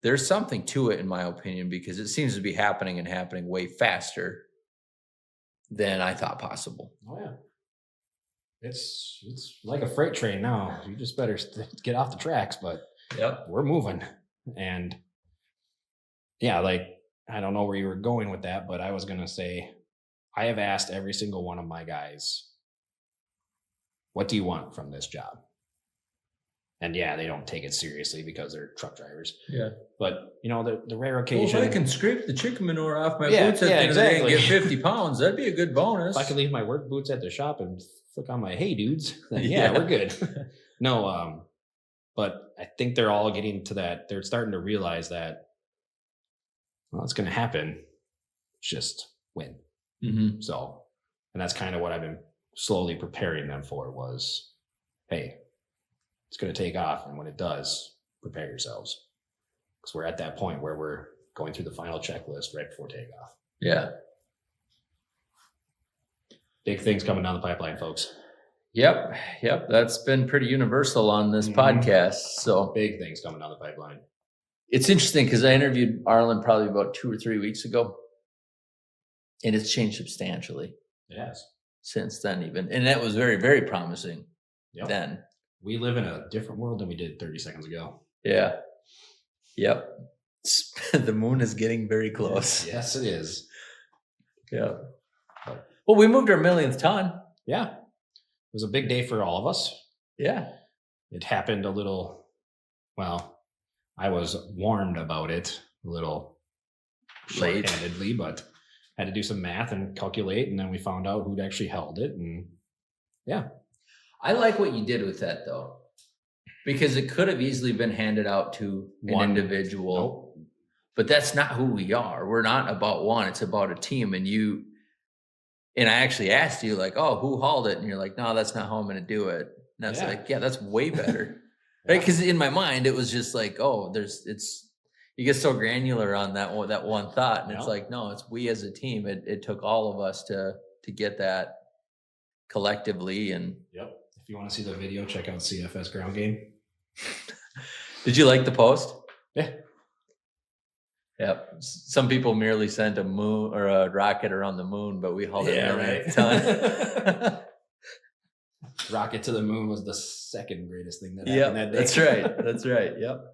there's something to it, in my opinion, because it seems to be happening way faster than I thought possible. Oh yeah. It's like a freight train now. You just better get off the tracks, but we're moving. And yeah, like, I don't know where you were going with that, but I was going to say, I have asked every single one of my guys, what do you want from this job? And yeah, they don't take it seriously because they're truck drivers. Yeah. But, the rare occasion. Well, if I can scrape the chicken manure off my boots at the end of the day and get 50 pounds, that'd be a good bonus. If I can leave my work boots at the shop and flick on my hey dudes, then we're good. No, but I think they're all getting to that. They're starting to realize that, well, it's going to happen. Just win. Mm-hmm. So, and that's kind of what I've been slowly preparing them for was, hey, it's going to take off. And when it does, prepare yourselves. Because we're at that point where we're going through the final checklist right before takeoff. Yeah. Big things coming down the pipeline, folks. Yep. That's been pretty universal on this podcast. So big things coming down the pipeline. It's interesting because I interviewed Arlen probably about 2 or 3 weeks ago. And it's changed substantially. Yes. Since then, even. And that was very, very promising then. We live in a different world than we did 30 seconds ago. Yeah. Yep. The moon is getting very close. Yes, it is. Yeah. Well, we moved our millionth ton. Yeah. It was a big day for all of us. Yeah. It happened a little, I was warned about it a little short-handedly, but had to do some math and calculate, and then we found out who'd actually held it. And yeah. I like what you did with that, though, because it could have easily been handed out to one individual, but that's not who we are. We're not about one. It's about a team. And And I actually asked you like, oh, who hauled it? And you're like, no, that's not how I'm going to do it. And I was like, yeah, that's way better. Right. Cause in my mind, it was just like, oh, you get so granular on that one thought. And it's like, no, it's we as a team. It took all of us to get that collectively. And if you want to see the video, check out CFS ground game. Did you like the post? Yeah. Yep. Some people merely sent a moon or a rocket around the moon, but we hauled a millionth ton. Rocket to the moon was the second greatest thing that happened that day. That's right. That's right. Yep.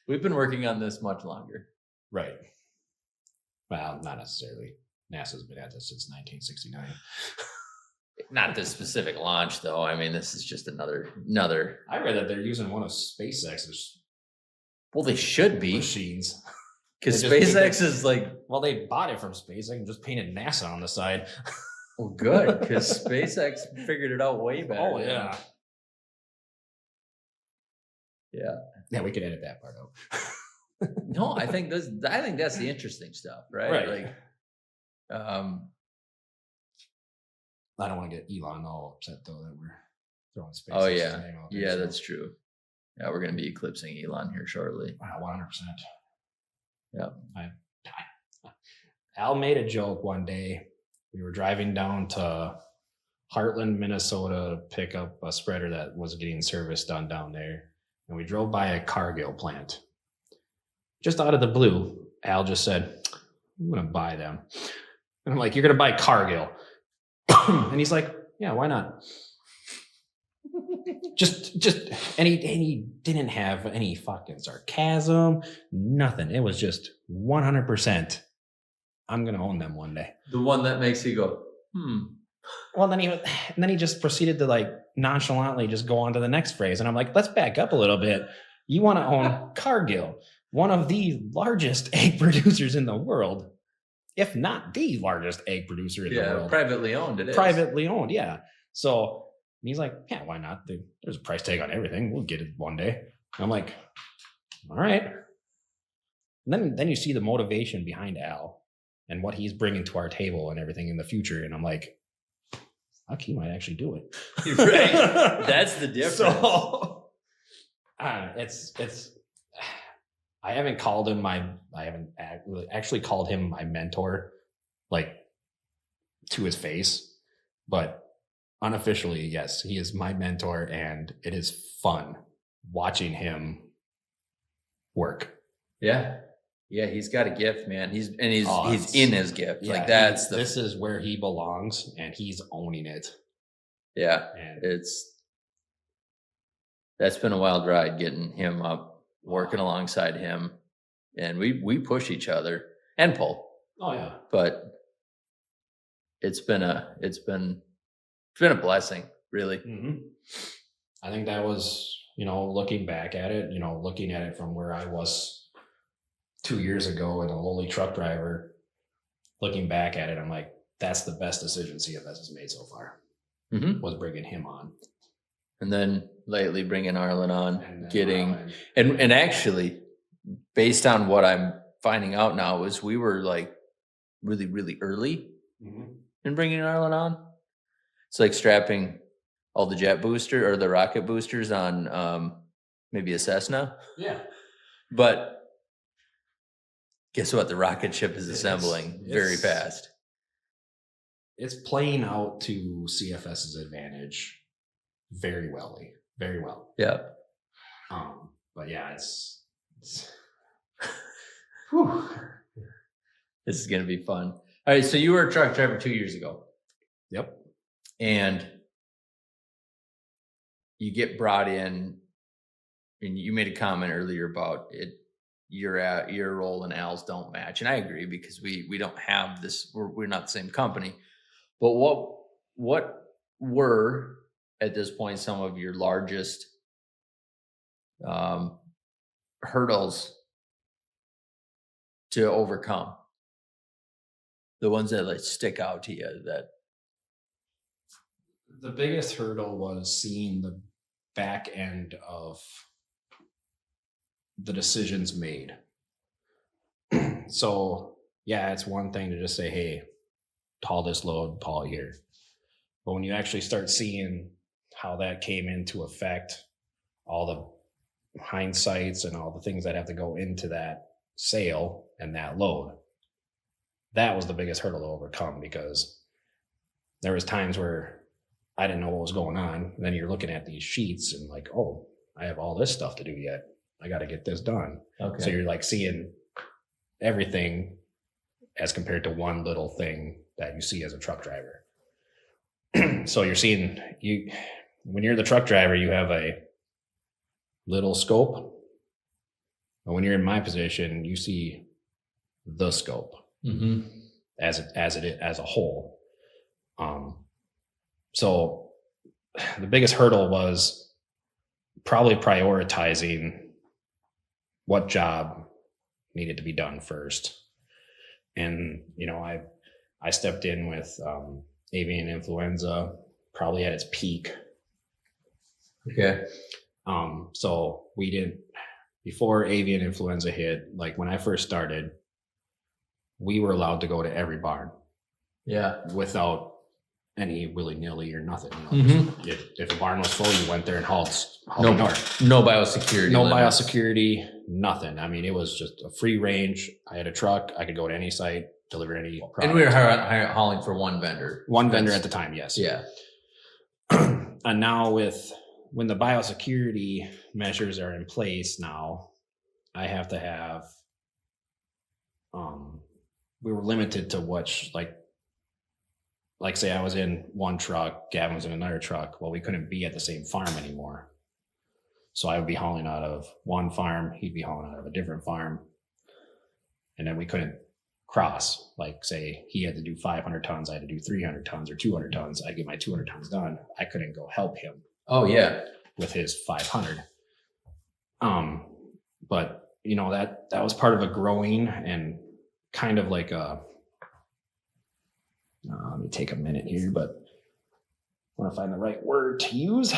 We've been working on this much longer. Right. Well, not necessarily. NASA's been at this since 1969. Not this specific launch, though. I mean, this is just another. I read that they're using one of SpaceX's. Well, they should be machines. Because SpaceX is like. Well, they bought it from SpaceX and just painted NASA on the side. Well, good, because SpaceX figured it out way better. Oh yeah. Yeah, we could edit that part out. No, I think that's the interesting stuff, right? Like, I don't want to get Elon all upset though that we're throwing SpaceX. Oh yeah, yeah, that's true. Yeah, we're going to be eclipsing Elon here shortly. 100%. Yeah. Al made a joke one day. We were driving down to Heartland, Minnesota to pick up a spreader that was getting service done down there. And we drove by a Cargill plant. Just out of the blue, Al just said, I'm going to buy them. And I'm like, you're going to buy Cargill? And he's like, yeah, why not? And he didn't have any fucking sarcasm, nothing. It was just 100%. I'm going to own them one day. The one that makes you go, Well, then he just proceeded to like nonchalantly just go on to the next phrase. And I'm like, let's back up a little bit. You want to own Cargill, one of the largest egg producers in the world, if not the largest egg producer in the world. Privately owned. It is. Privately owned, yeah. So he's like, yeah, why not? There's a price tag on everything. We'll get it one day. And I'm like, all right. And then you see the motivation behind Al and what he's bringing to our table and everything in the future. And I'm like, fuck, he might actually do it. Right. That's the difference. So, I haven't actually called him my mentor, like to his face, but unofficially, yes, he is my mentor, and it is fun watching him work. Yeah. Yeah, he's got a gift, man. He's in his gift. Yeah, like this is where he belongs, and he's owning it. Yeah. And that's been a wild ride getting him up, working alongside him. And we push each other and pull. Oh yeah. But it's been a blessing, really. Mm-hmm. I think that was, looking back at it, looking at it from where I was 2 years ago and a lowly truck driver, looking back at it, I'm like, that's the best decision CFS has made so far, was bringing him on. And then lately bringing Arlen on, and actually, based on what I'm finding out now, is we were like really, really early in bringing Arlen on. It's like strapping all the jet booster or the rocket boosters on maybe a Cessna. Yeah. But guess what? The rocket ship is assembling very fast. It's playing out to CFS's advantage very well. Very well. Yeah. But yeah, it's whew. This is going to be fun. All right. So you were a truck driver 2 years ago. Yep. And you get brought in, and you made a comment earlier about it. Your role and Al's don't match. And I agree, because we don't have this, we're not the same company. But what were at this point some of your largest hurdles to overcome? The ones that like stick out to you. That the biggest hurdle was seeing the back end of the decisions made. So yeah, it's one thing to just say, hey, haul this load, haul it here. But when you actually start seeing how that came into effect, all the hindsights and all the things that have to go into that sale and that load, that was the biggest hurdle to overcome, because there was times where I didn't know what was going on. And then you're looking at these sheets and like, oh, I have all this stuff to do yet. I got to get this done. Okay. So you're like seeing everything as compared to one little thing that you see as a truck driver. So you're seeing, when you're the truck driver, you have a little scope. But when you're in my position, you see the scope as a whole. So the biggest hurdle was probably prioritizing what job needed to be done first. And, I stepped in with avian influenza probably at its peak. Okay. So we didn't, before avian influenza hit, like when I first started, we were allowed to go to every barn. Yeah. Without any willy-nilly or nothing. If a barn was full, you went there and hauled north. No biosecurity. No limits. Biosecurity, nothing. I mean, it was just a free range. I had a truck. I could go to any site, deliver any product. And we were hauling for one vendor. One vendor at the time, yes. Yeah. And now when the biosecurity measures are in place now, I have to have, we were limited to which, like say I was in one truck, Gavin was in another truck. Well, we couldn't be at the same farm anymore. So I would be hauling out of one farm, he'd be hauling out of a different farm. And then we couldn't cross, like say he had to do 500 tons, I had to do 300 tons or 200 tons. I get my 200 tons done. I couldn't go help him. Oh yeah. With his 500. But that was part of a growing and kind of like a, let me take a minute here, but I want to find the right word to use.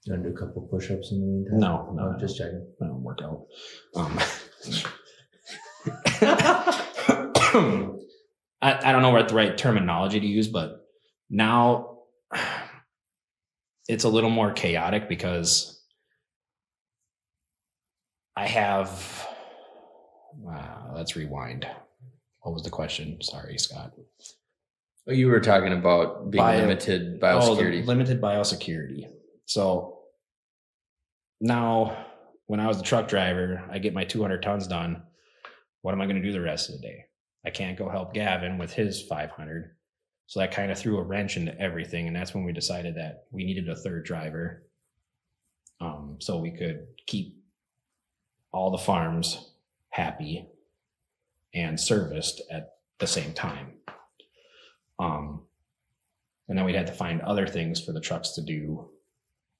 You want to do a couple push-ups in the meantime? No, just checking. I don't work out. I don't know what the right terminology to use, but now it's a little more chaotic because I have, let's rewind. What was the question? Sorry, Scott. Oh, you were talking about being limited biosecurity. Limited biosecurity. So now when I was the truck driver, I get my 200 tons done. What am I going to do the rest of the day? I can't go help Gavin with his 500. So that kind of threw a wrench into everything. And that's when we decided that we needed a third driver. So we could keep all the farms happy and serviced at the same time. And then we'd have to find other things for the trucks to do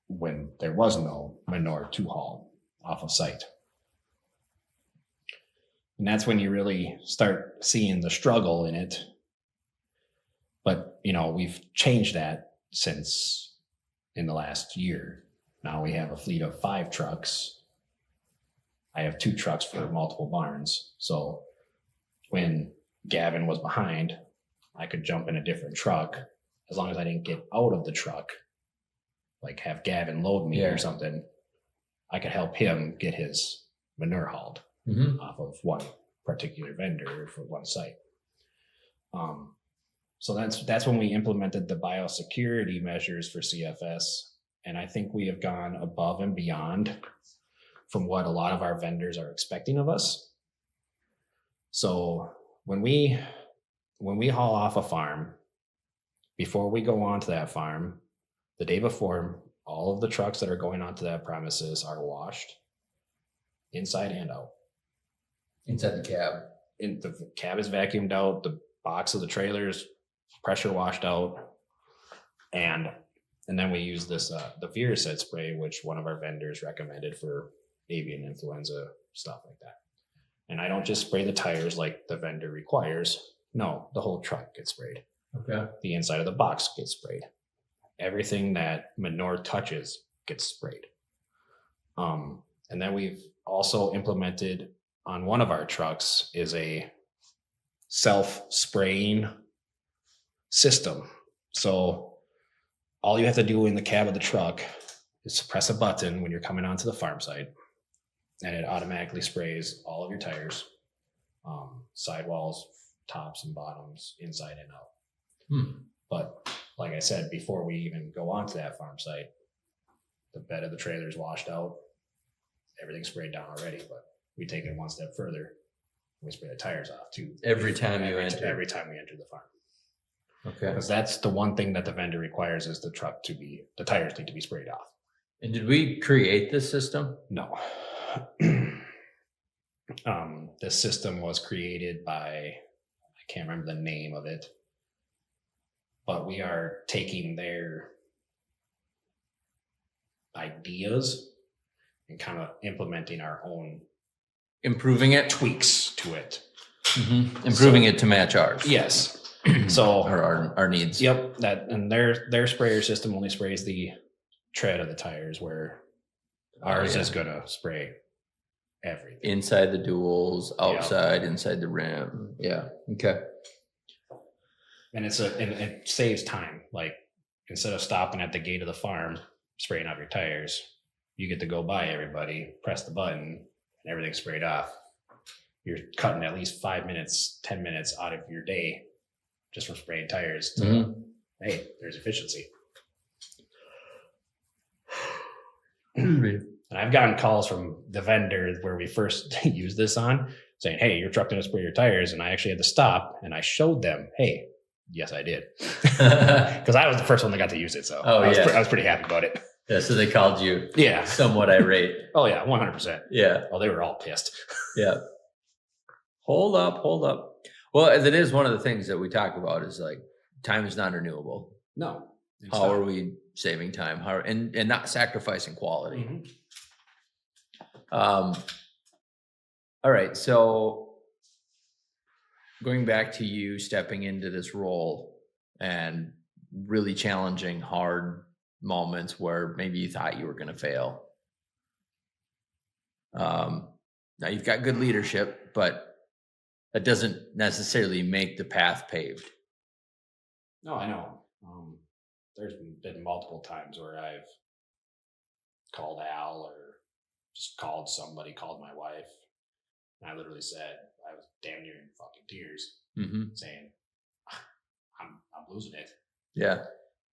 when there was no manure to haul off of site. And that's when you really start seeing the struggle in it. But, we've changed that since in the last year. Now we have a fleet of 5 trucks. I have 2 trucks for multiple barns. So when Gavin was behind, I could jump in a different truck as long as I didn't get out of the truck, like have Gavin load me or something. I could help him get his manure hauled off of one particular vendor for one site. So that's when we implemented the biosecurity measures for CFS. And I think we have gone above and beyond from what a lot of our vendors are expecting of us. So when we haul off a farm, before we go onto that farm, the day before, all of the trucks that are going onto that premises are washed inside and out. Inside the cab. The cab is vacuumed out, the box of the trailers pressure washed out, and then we use this the Viruset spray, which one of our vendors recommended for avian influenza, stuff like that. And I don't just spray the tires like the vendor requires. No, the whole truck gets sprayed. Okay. The inside of the box gets sprayed. Everything that manure touches gets sprayed. And then we've also implemented on one of our trucks is a self-spraying system. So all you have to do in the cab of the truck is press a button when you're coming onto the farm site, and it automatically sprays all of your tires, sidewalls, tops and bottoms, inside and out. But like I said, before we even go onto that farm site, the bed of the trailer is washed out, everything's sprayed down already, but we take it one step further. We spray the tires off too. Every time we enter the farm. Okay. Because that's the one thing that the vendor requires is the tires need to be sprayed off. And did we create this system? No. The system was created by, I can't remember the name of it, but we are taking their ideas and kind of implementing our own Improving it? tweaks to it. Improving it to match ours. Yes. So our needs. Yep. And their sprayer system only sprays the tread of the tires, where ours is gonna spray everything. Inside the duals, outside, inside the rim. Yeah. Okay. And it saves time. Like, instead of stopping at the gate of the farm, spraying off your tires, you get to go by everybody, press the button, and everything's sprayed off. You're cutting at least 5 minutes, 10 minutes out of your day just from spraying tires. Hey, there's efficiency. And I've gotten calls from the vendor where we first used this on, saying, hey, your truck didn't spray your tires. And I actually had to stop, and I showed them, hey, yes, I did. Because I was the first one that got to use it. So I was pretty happy about it. Yeah, so they called you Yeah. somewhat irate. Oh, yeah, 100%. Yeah. Oh, they were all pissed. Yeah. Hold up. Well, as it is, one of the things that we talk about is like, time is non-renewable. No. How are we saving time? And not sacrificing quality? All right. So going back to you stepping into this role and really challenging hard moments where maybe you thought you were going to fail. Now you've got good leadership, but that doesn't necessarily make the path paved. No, I know. There's been multiple times where I've called Al or just called my wife, and I literally said, I was damn near in fucking tears, saying, I'm losing it. Yeah.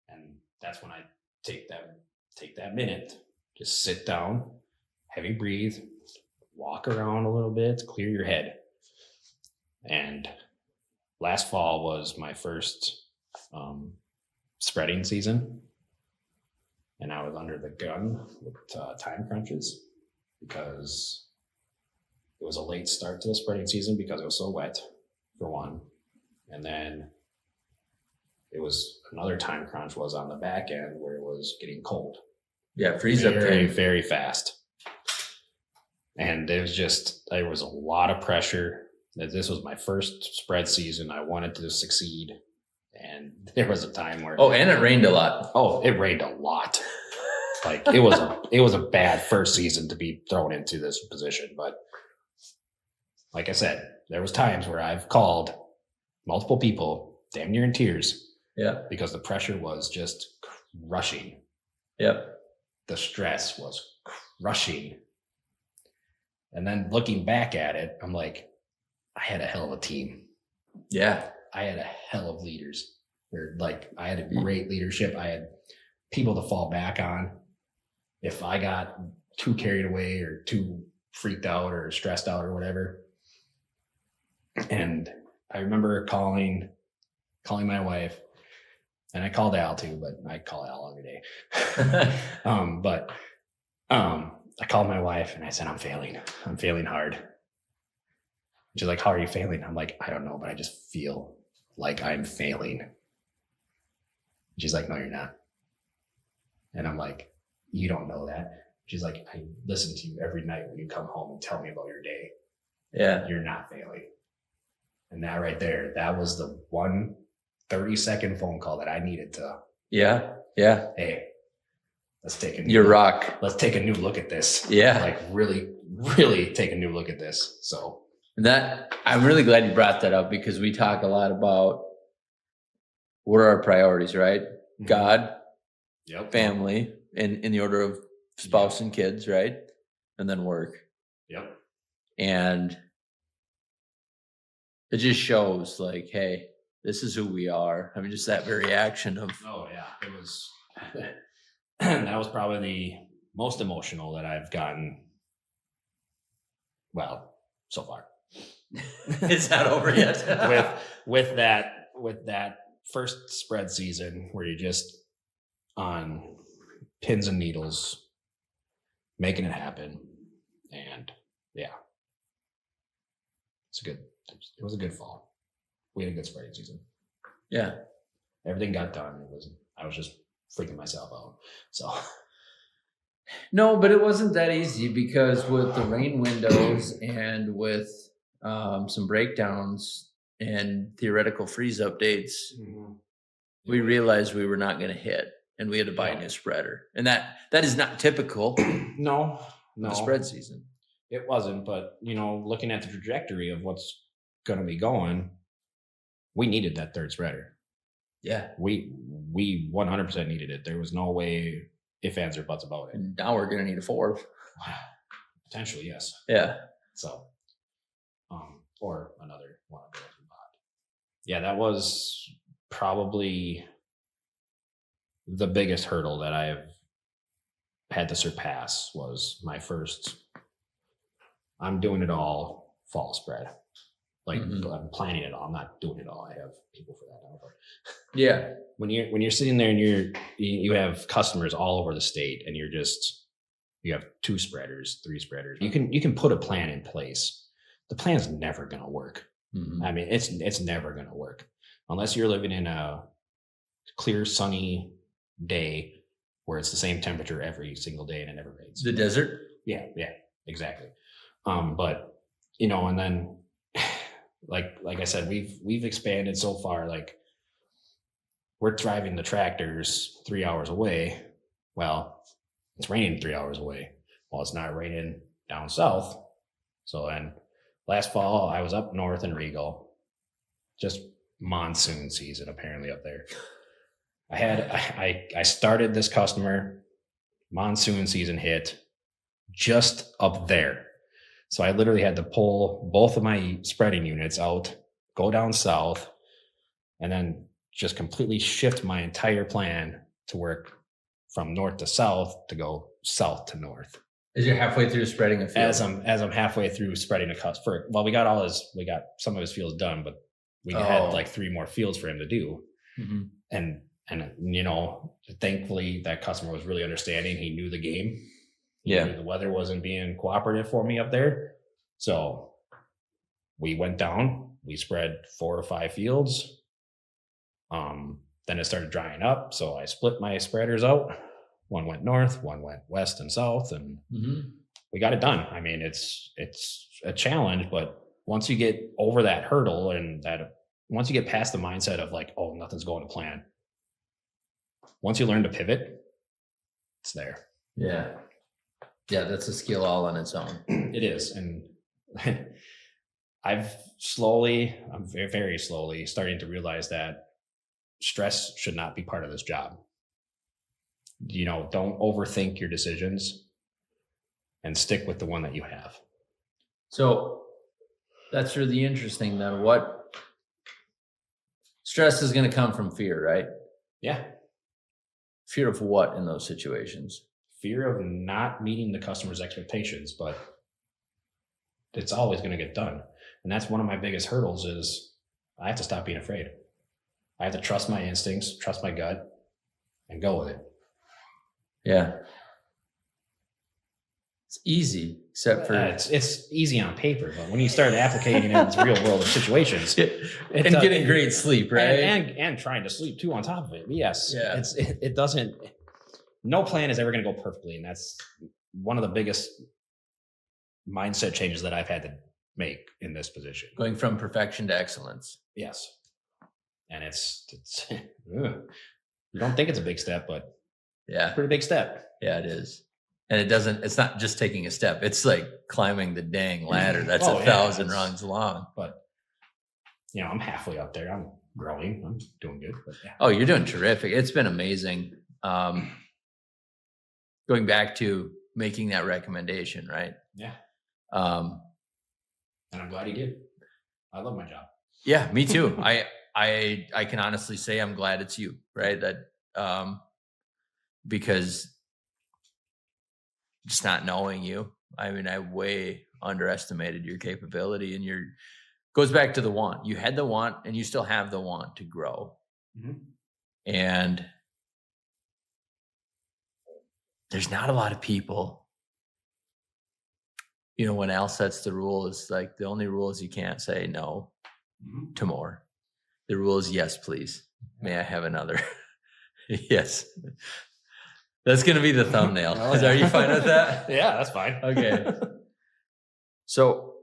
And that's when I take that minute, just sit down, heavy breathe, walk around a little bit, clear your head. And last fall was my first spreading season, and I was under the gun with time crunches because it was a late start to the spreading season because it was so wet, for one, and then it was another time crunch was on the back end where it was getting cold. Yeah, freeze up very, very fast. And there was a lot of pressure. This was my first spread season. I wanted to succeed. And there was a time where and it rained a lot. Oh, it rained a lot. Like it was a bad first season to be thrown into this position. But like I said, there was times where I've called multiple people damn near in tears. Yeah. Because the pressure was just crushing. Yep. The stress was crushing. And then looking back at it, I'm like, I had a hell of a team. Yeah. I had a hell of leaders. I had a great leadership. I had people to fall back on. If I got too carried away or too freaked out or stressed out or whatever. And I remember calling my wife, and I called Al too, but I call Al every day. I called my wife and I said, I'm failing hard. She's like, how are you failing? I'm like, I don't know, but I just feel like I'm failing. She's like, no, you're not. And I'm like, you don't know that. She's like, I listen to you every night when you come home and tell me about your day. Yeah. You're not failing. And that right there, that was the 1 30-second phone call that I needed to. Yeah. Yeah. Hey, let's take a rock. Let's take a new look at this. Yeah. Like really, really take a new look at this. So And that, I'm really glad you brought that up, because we talk a lot about what are our priorities, right? Mm-hmm. God, Yep. family, in the order of spouse and kids, right? And then work. Yep. And it just shows like, hey, this is who we are. I mean, just that very action of. Oh yeah, it was. That was probably the most emotional that I've gotten. Well, so far. It's not over yet. with that first spread season where you're just on pins and needles, making it happen, and yeah, it was a good fall. We had a good spreading season. Yeah, everything got done. I was just freaking myself out. So no, but it wasn't that easy, because with the rain windows and with some breakdowns and theoretical freeze updates, we realized we were not going to hit, and we had to buy a new spreader. And that is not typical. No, the spread season. It wasn't, but looking at the trajectory of what's going to be going, we needed that third spreader. Yeah, we 100% needed it. There was no way ifs, ands, or buts about it. And now we're going to need a fourth. Potentially, yes. Yeah. So, or another one of those. Yeah, that was probably the biggest hurdle that I've had to surpass. Was my first. I'm doing it all fall spread. Like I'm planning it all. I'm not doing it all. I have people for that now. But yeah, when you're sitting there and you have customers all over the state, and you have 2 spreaders, 3 spreaders. You can put a plan in place. The plan's never going to work. I mean, it's never going to work unless you're living in a clear, sunny day where it's the same temperature every single day and it never rains. The desert. Yeah, exactly. But and then. Like I said, we've expanded so far. Like we're driving the tractors 3 hours away. Well, it's raining 3 hours away. Well, it's not raining down south. So then last fall I was up north in Regal, just monsoon season apparently up there. I started this customer, monsoon season hit just up there. So I literally had to pull both of my spreading units out, go down south, and then just completely shift my entire plan to work from north to south to go south to north. As you're halfway through spreading a field. As I'm halfway through spreading a customer. Well, we got some of his fields done, but we had like 3 more fields for him to do. And thankfully that customer was really understanding. He knew the game. The weather wasn't being cooperative for me up there. So we went down, we spread 4 or 5 fields. Then it started drying up. So I split my spreaders out. One went north, one went west and south, and we got it done. I mean, it's a challenge, but once you get over that hurdle once you get past the mindset of like, oh, nothing's going to plan. Once you learn to pivot, it's there. Yeah. Yeah, that's a skill all on its own. It is. And I'm very, very slowly starting to realize that stress should not be part of this job. Don't overthink your decisions and stick with the one that you have. So that's really interesting then. What stress is going to come from fear, right? Yeah. Fear of what in those situations? Fear of not meeting the customer's expectations, but it's always going to get done. And that's one of my biggest hurdles is I have to stop being afraid. I have to trust my instincts, trust my gut, and go with it. Yeah. It's easy, except for... it's easy on paper, but when you start applicating it in real world situations... and getting great sleep, right? And trying to sleep too on top of it. Yes. Yeah. It doesn't... No plan is ever going to go perfectly. And that's one of the biggest mindset changes that I've had to make in this position. Going from perfection to excellence. Yes. And it's you don't think it's a big step, but yeah, it's a pretty big step. Yeah, it is. And it's not just taking a step. It's like climbing the dang ladder. That's 1,000 rungs long. But, I'm halfway up there. I'm growing. I'm doing good. But yeah. Oh, you're doing terrific. It's been amazing. Going back to making that recommendation, right? Yeah. And I'm glad he did. I love my job. Yeah, me too. I can honestly say I'm glad it's you, right? That because just not knowing you, I mean, I way underestimated your capability, and goes back to the want. You had the want, and you still have the want to grow. Mm-hmm. And there's not a lot of people, when Al sets the rule, is like the only rule is you can't say no to more. The rule is yes, please. May I have another? Yes. That's going to be the thumbnail. Are you fine with that? Yeah, that's fine. Okay. So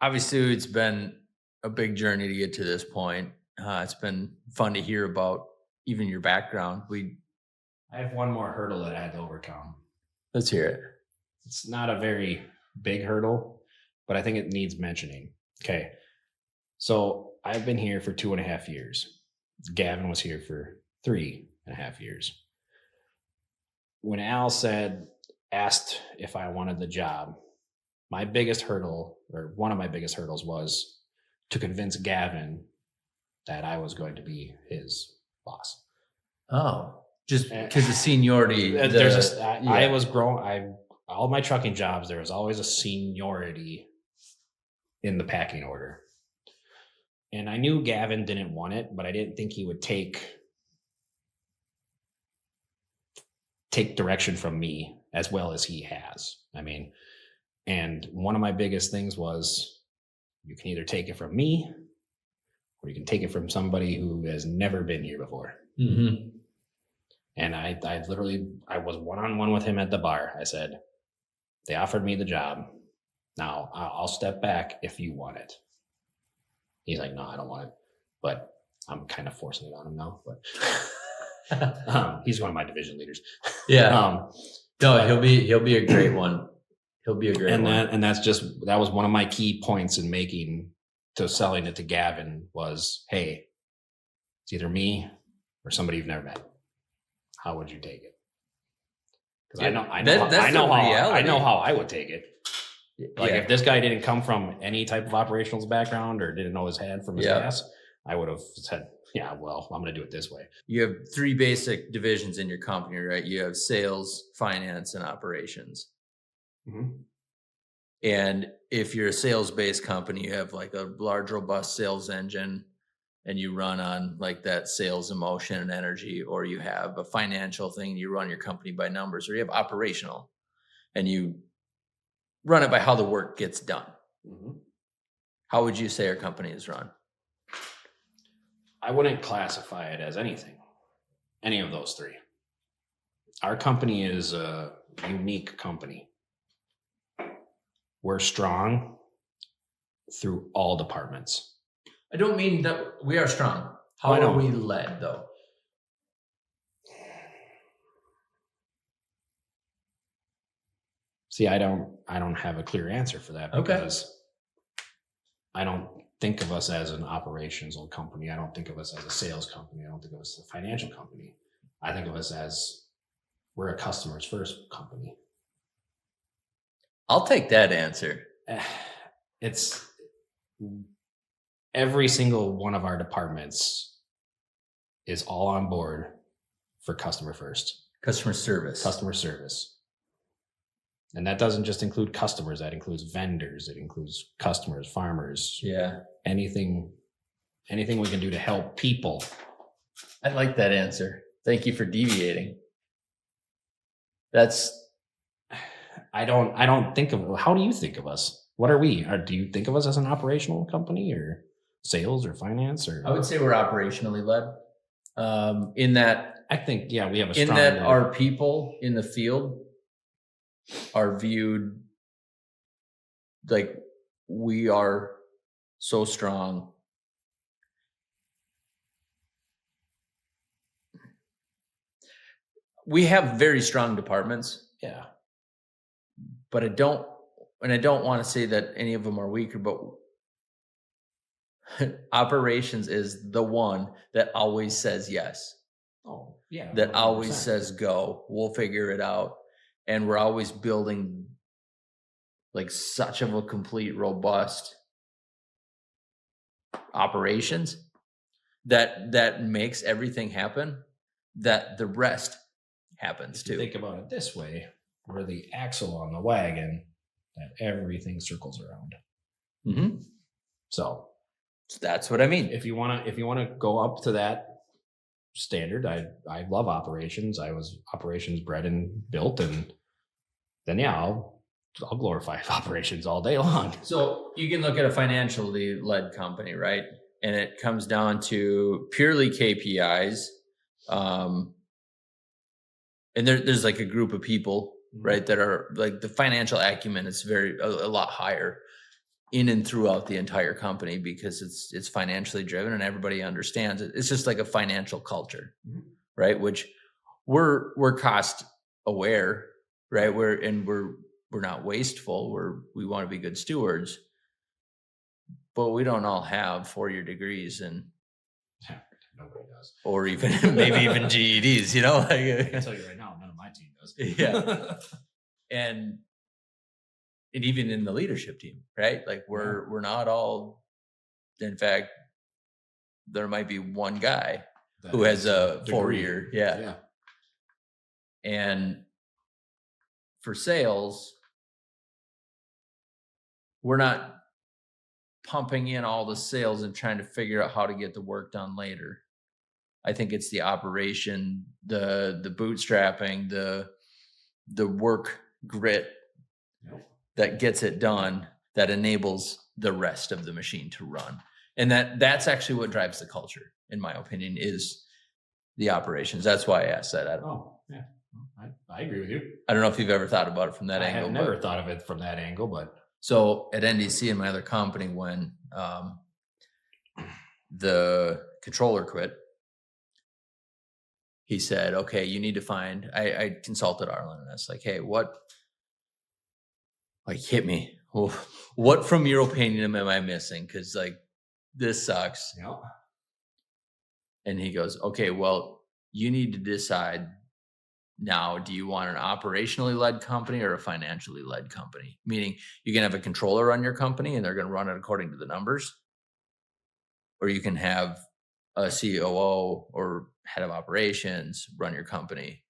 obviously it's been a big journey to get to this point. It's been fun to hear about even your background. I have one more hurdle that I had to overcome. Let's hear it. It's not a very big hurdle, but I think it needs mentioning. Okay. So I've been here for 2.5 years. Gavin was here for 3.5 years. When Al asked if I wanted the job, my biggest hurdle, or one of my biggest hurdles, was to convince Gavin that I was going to be his boss. Oh, just because of seniority. I was growing. All my trucking jobs, there was always a seniority in the packing order. And I knew Gavin didn't want it, but I didn't think he would take direction from me as well as he has. I mean, and one of my biggest things was, you can either take it from me or you can take it from somebody who has never been here before. Mm-hmm. And I was one-on-one with him at the bar. I said, they offered me the job. Now I'll step back if you want it. He's like, no, I don't want it, but I'm kind of forcing it on him now, but he's one of my division leaders. Yeah. He'll be a great one. He'll be a great one. That was one of my key points in selling it to Gavin was, hey, it's either me or somebody you've never met. How would you take it? Because I know how I would take it. Like if this guy didn't come from any type of operations background or didn't know his head from his ass, I would have said, yeah, well, I'm going to do it this way. You have 3 basic divisions in your company, right? You have sales, finance, and operations. Mm-hmm. And if you're a sales-based company, you have like a large, robust sales engine, and you run on like that sales emotion and energy, or you have a financial thing, you run your company by numbers, or you have operational, and you run it by how the work gets done. Mm-hmm. How would you say our company is run? I wouldn't classify it as anything, any of those 3. Our company is a unique company. We're strong through all departments. I don't mean that we are strong. How are we led, though? See, I don't have a clear answer for that because I don't think of us as an operational company. I don't think of us as a sales company. I don't think of us as a financial company. I think of us as we're a customers first company. I'll take that answer. It's every single one of our departments is all on board for customer first. Customer service. Customer service. And that doesn't just include customers. That includes vendors. It includes customers, farmers. Yeah. Anything we can do to help people. I like that answer. Thank you for deviating. I don't think of, how do you think of us? What are we? Do you think of us as an operational company or sales or finance? Or I would say we're operationally led. In that, I think, we have a strong. In that our people in the field are viewed like we are so strong. We have very strong departments, Yeah. But I don't want to say that any of them are weaker, but operations is the one that always says yes. Oh, yeah. That 100%. always says go. We'll figure it out. And we're always building like such of a complete, robust operations that makes everything happen, that the rest happens too. Think about it this way: we're the axle on the wagon that everything circles around. Mm-hmm. So that's what I mean. If you want to go up to that standard, I love operations. I was operations bred and built, and then I'll glorify operations all day long. So you can look at a financially led company, right? And it comes down to purely KPIs. And there's like a group of people, right, that are like the financial acumen is a lot higher in and throughout the entire company because it's financially driven and everybody understands it. It's just like a financial culture, right? Which we're cost aware, right? We're not wasteful. We want to be good stewards. But we don't all have 4-year degrees and nobody does, or even maybe even GEDs. You know, like, I can tell you right now, none of my team does. Yeah, and even in the leadership team, right? Like we're not all. In fact, there might be one guy who has a 4-year. Yeah, and for sales, we're not pumping in all the sales and trying to figure out how to get the work done later. I think it's the operation, the bootstrapping, the work grit that gets it done, that enables the rest of the machine to run. And that's actually what drives the culture, in my opinion, is the operations. That's why I asked that. I agree with you. I don't know if you've ever thought about it from that angle. I have never thought of it from that angle, but so at NDC, in my other company, when the controller quit, he said, okay, you need to find, I consulted Arlen and I was like, hey, hit me. What from your opinion am I missing? Cause like, this sucks. Yeah. And he goes, okay, well, you need to decide now, do you want an operationally led company or a financially led company? Meaning you can have a controller run your company and they're going to run it according to the numbers. Or you can have a COO or head of operations run your company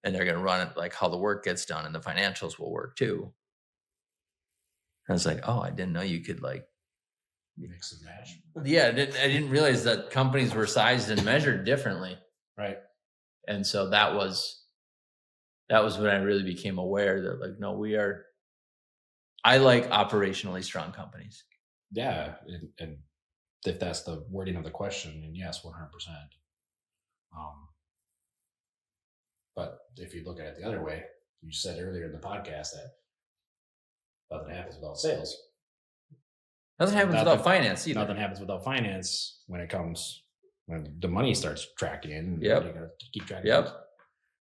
and they're going to run it like how the work gets done and the financials will work too. I was like, oh, I didn't know you could like mix and match. Yeah, I didn't realize that companies were sized and measured differently. Right. And so that was when I really became aware that like, no, I like operationally strong companies. Yeah. And if that's the wording of the question, then yes, 100%. But if you look at it the other way, you said earlier in the podcast that nothing happens without sales. Nothing happens without finance either. Nothing happens without finance when the money starts tracking in. Yep. You got to keep track of it.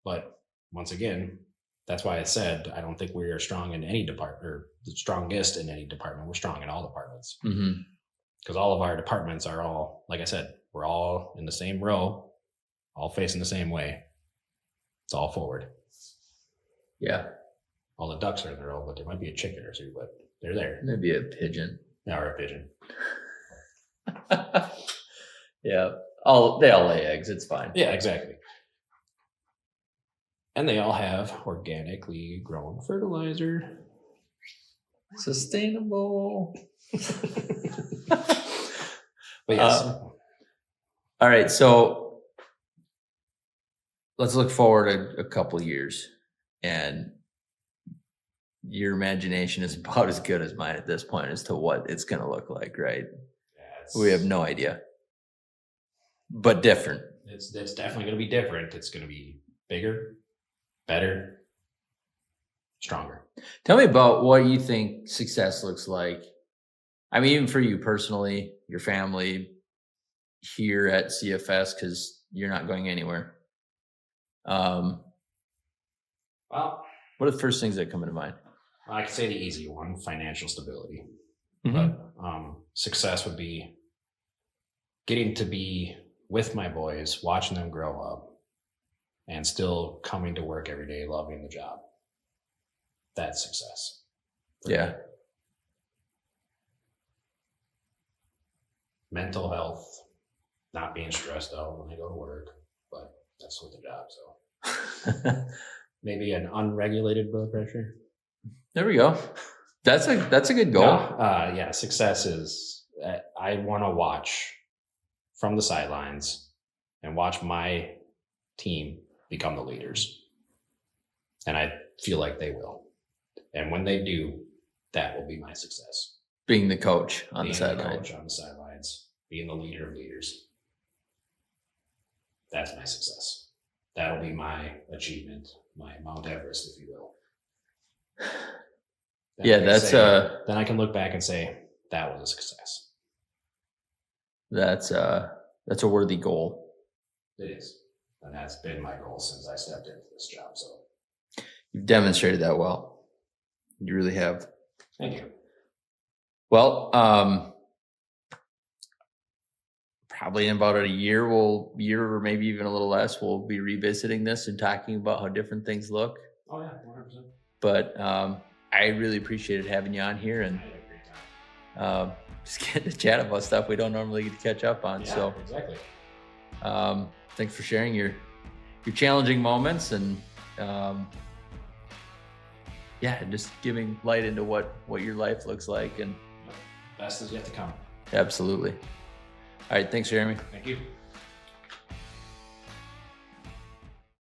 But once again, that's why I said I don't think we are strong in any department or the strongest in any department. We're strong in all departments. Because all of our departments are all, like I said, we're all in the same row, all facing the same way. It's all forward. Yeah. All the ducks are in the row, but there might be a chicken or two, but they're there. Maybe a pigeon. Yeah, or a pigeon. Yeah. They all lay eggs. It's fine. Yeah, exactly. And they all have organically grown fertilizer. Sustainable. But yes. All right. So let's look forward a couple of years. And your imagination is about as good as mine at this point as to what it's going to look like, right? Yeah, we have no idea. But different. It's definitely going to be different. It's going to be bigger, better, stronger. Tell me about what you think success looks like. I mean, even for you personally, your family here at CFS, because you're not going anywhere. Well, What are the first things that come into mind? I could say the easy one, financial stability. Mm-hmm. But success would be getting to be with my boys, watching them grow up, and still coming to work every day, loving the job. That's success. Yeah. Mental health, not being stressed out when I go to work, but that's with the job. So maybe an unregulated blood pressure. There we go. That's a good goal. Yeah, success is I want to watch from the sidelines and watch my team become the leaders. And I feel like they will. And when they do, that will be my success. Being the coach on the sidelines, being the leader of leaders. That's my success. That'll be my achievement, my Mount Everest, if you will. Then I can look back and say that was a success. That's a worthy goal. It is. And that's been my goal since I stepped into this job. So you've demonstrated that well. You really have. Thank you. Well, probably in about a year or maybe even a little less, we'll be revisiting this and talking about how different things look. Oh yeah, 100%. But I really appreciated having you on here and I had a great time. Just getting to chat about stuff we don't normally get to catch up on. Yeah, so exactly. Thanks for sharing your challenging moments and just giving light into what your life looks like, and best is yet to come. Absolutely. All right. Thanks, Jeremy. Thank you.